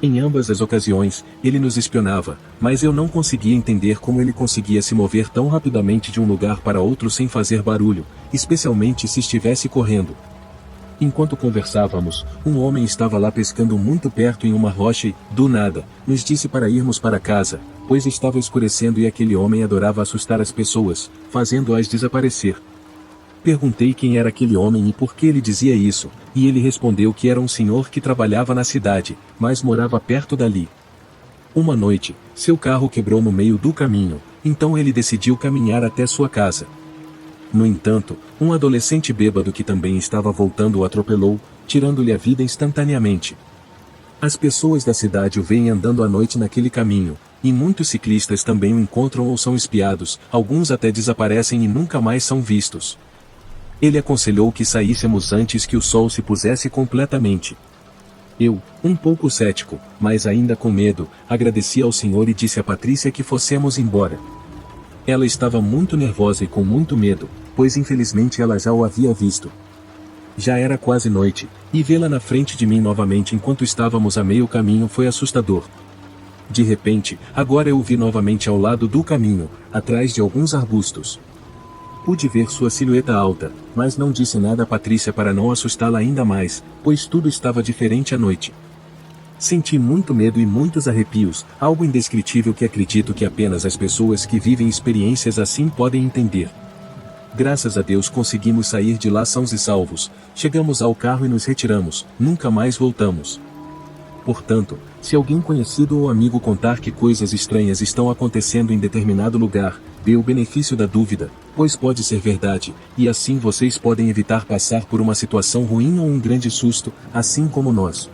Em ambas as ocasiões, ele nos espionava, mas eu não conseguia entender como ele conseguia se mover tão rapidamente de um lugar para outro sem fazer barulho, especialmente se estivesse correndo. Enquanto conversávamos, um homem estava lá pescando muito perto em uma rocha e, do nada, nos disse para irmos para casa, pois estava escurecendo e aquele homem adorava assustar as pessoas, fazendo-as desaparecer. Perguntei quem era aquele homem e por que ele dizia isso, e ele respondeu que era um senhor que trabalhava na cidade, mas morava perto dali. Uma noite, seu carro quebrou no meio do caminho, então ele decidiu caminhar até sua casa. No entanto, um adolescente bêbado que também estava voltando o atropelou, tirando-lhe a vida instantaneamente. As pessoas da cidade o veem andando à noite naquele caminho, e muitos ciclistas também o encontram ou são espiados, alguns até desaparecem e nunca mais são vistos. Ele aconselhou que saíssemos antes que o sol se pusesse completamente. Eu, um pouco cético, mas ainda com medo, agradeci ao senhor e disse a Patrícia que fossemos embora. Ela estava muito nervosa e com muito medo, pois infelizmente ela já o havia visto. Já era quase noite, e vê-la na frente de mim novamente enquanto estávamos a meio caminho foi assustador. De repente, agora eu o vi novamente ao lado do caminho, atrás de alguns arbustos. Pude ver sua silhueta alta, mas não disse nada a Patrícia para não assustá-la ainda mais, pois tudo estava diferente à noite. Senti muito medo e muitos arrepios, algo indescritível que acredito que apenas as pessoas que vivem experiências assim podem entender. Graças a Deus conseguimos sair de lá sãos e salvos, chegamos ao carro e nos retiramos, nunca mais voltamos. Portanto, se alguém conhecido ou amigo contar que coisas estranhas estão acontecendo em determinado lugar, dê o benefício da dúvida, pois pode ser verdade, e assim vocês podem evitar passar por uma situação ruim ou um grande susto, assim como nós.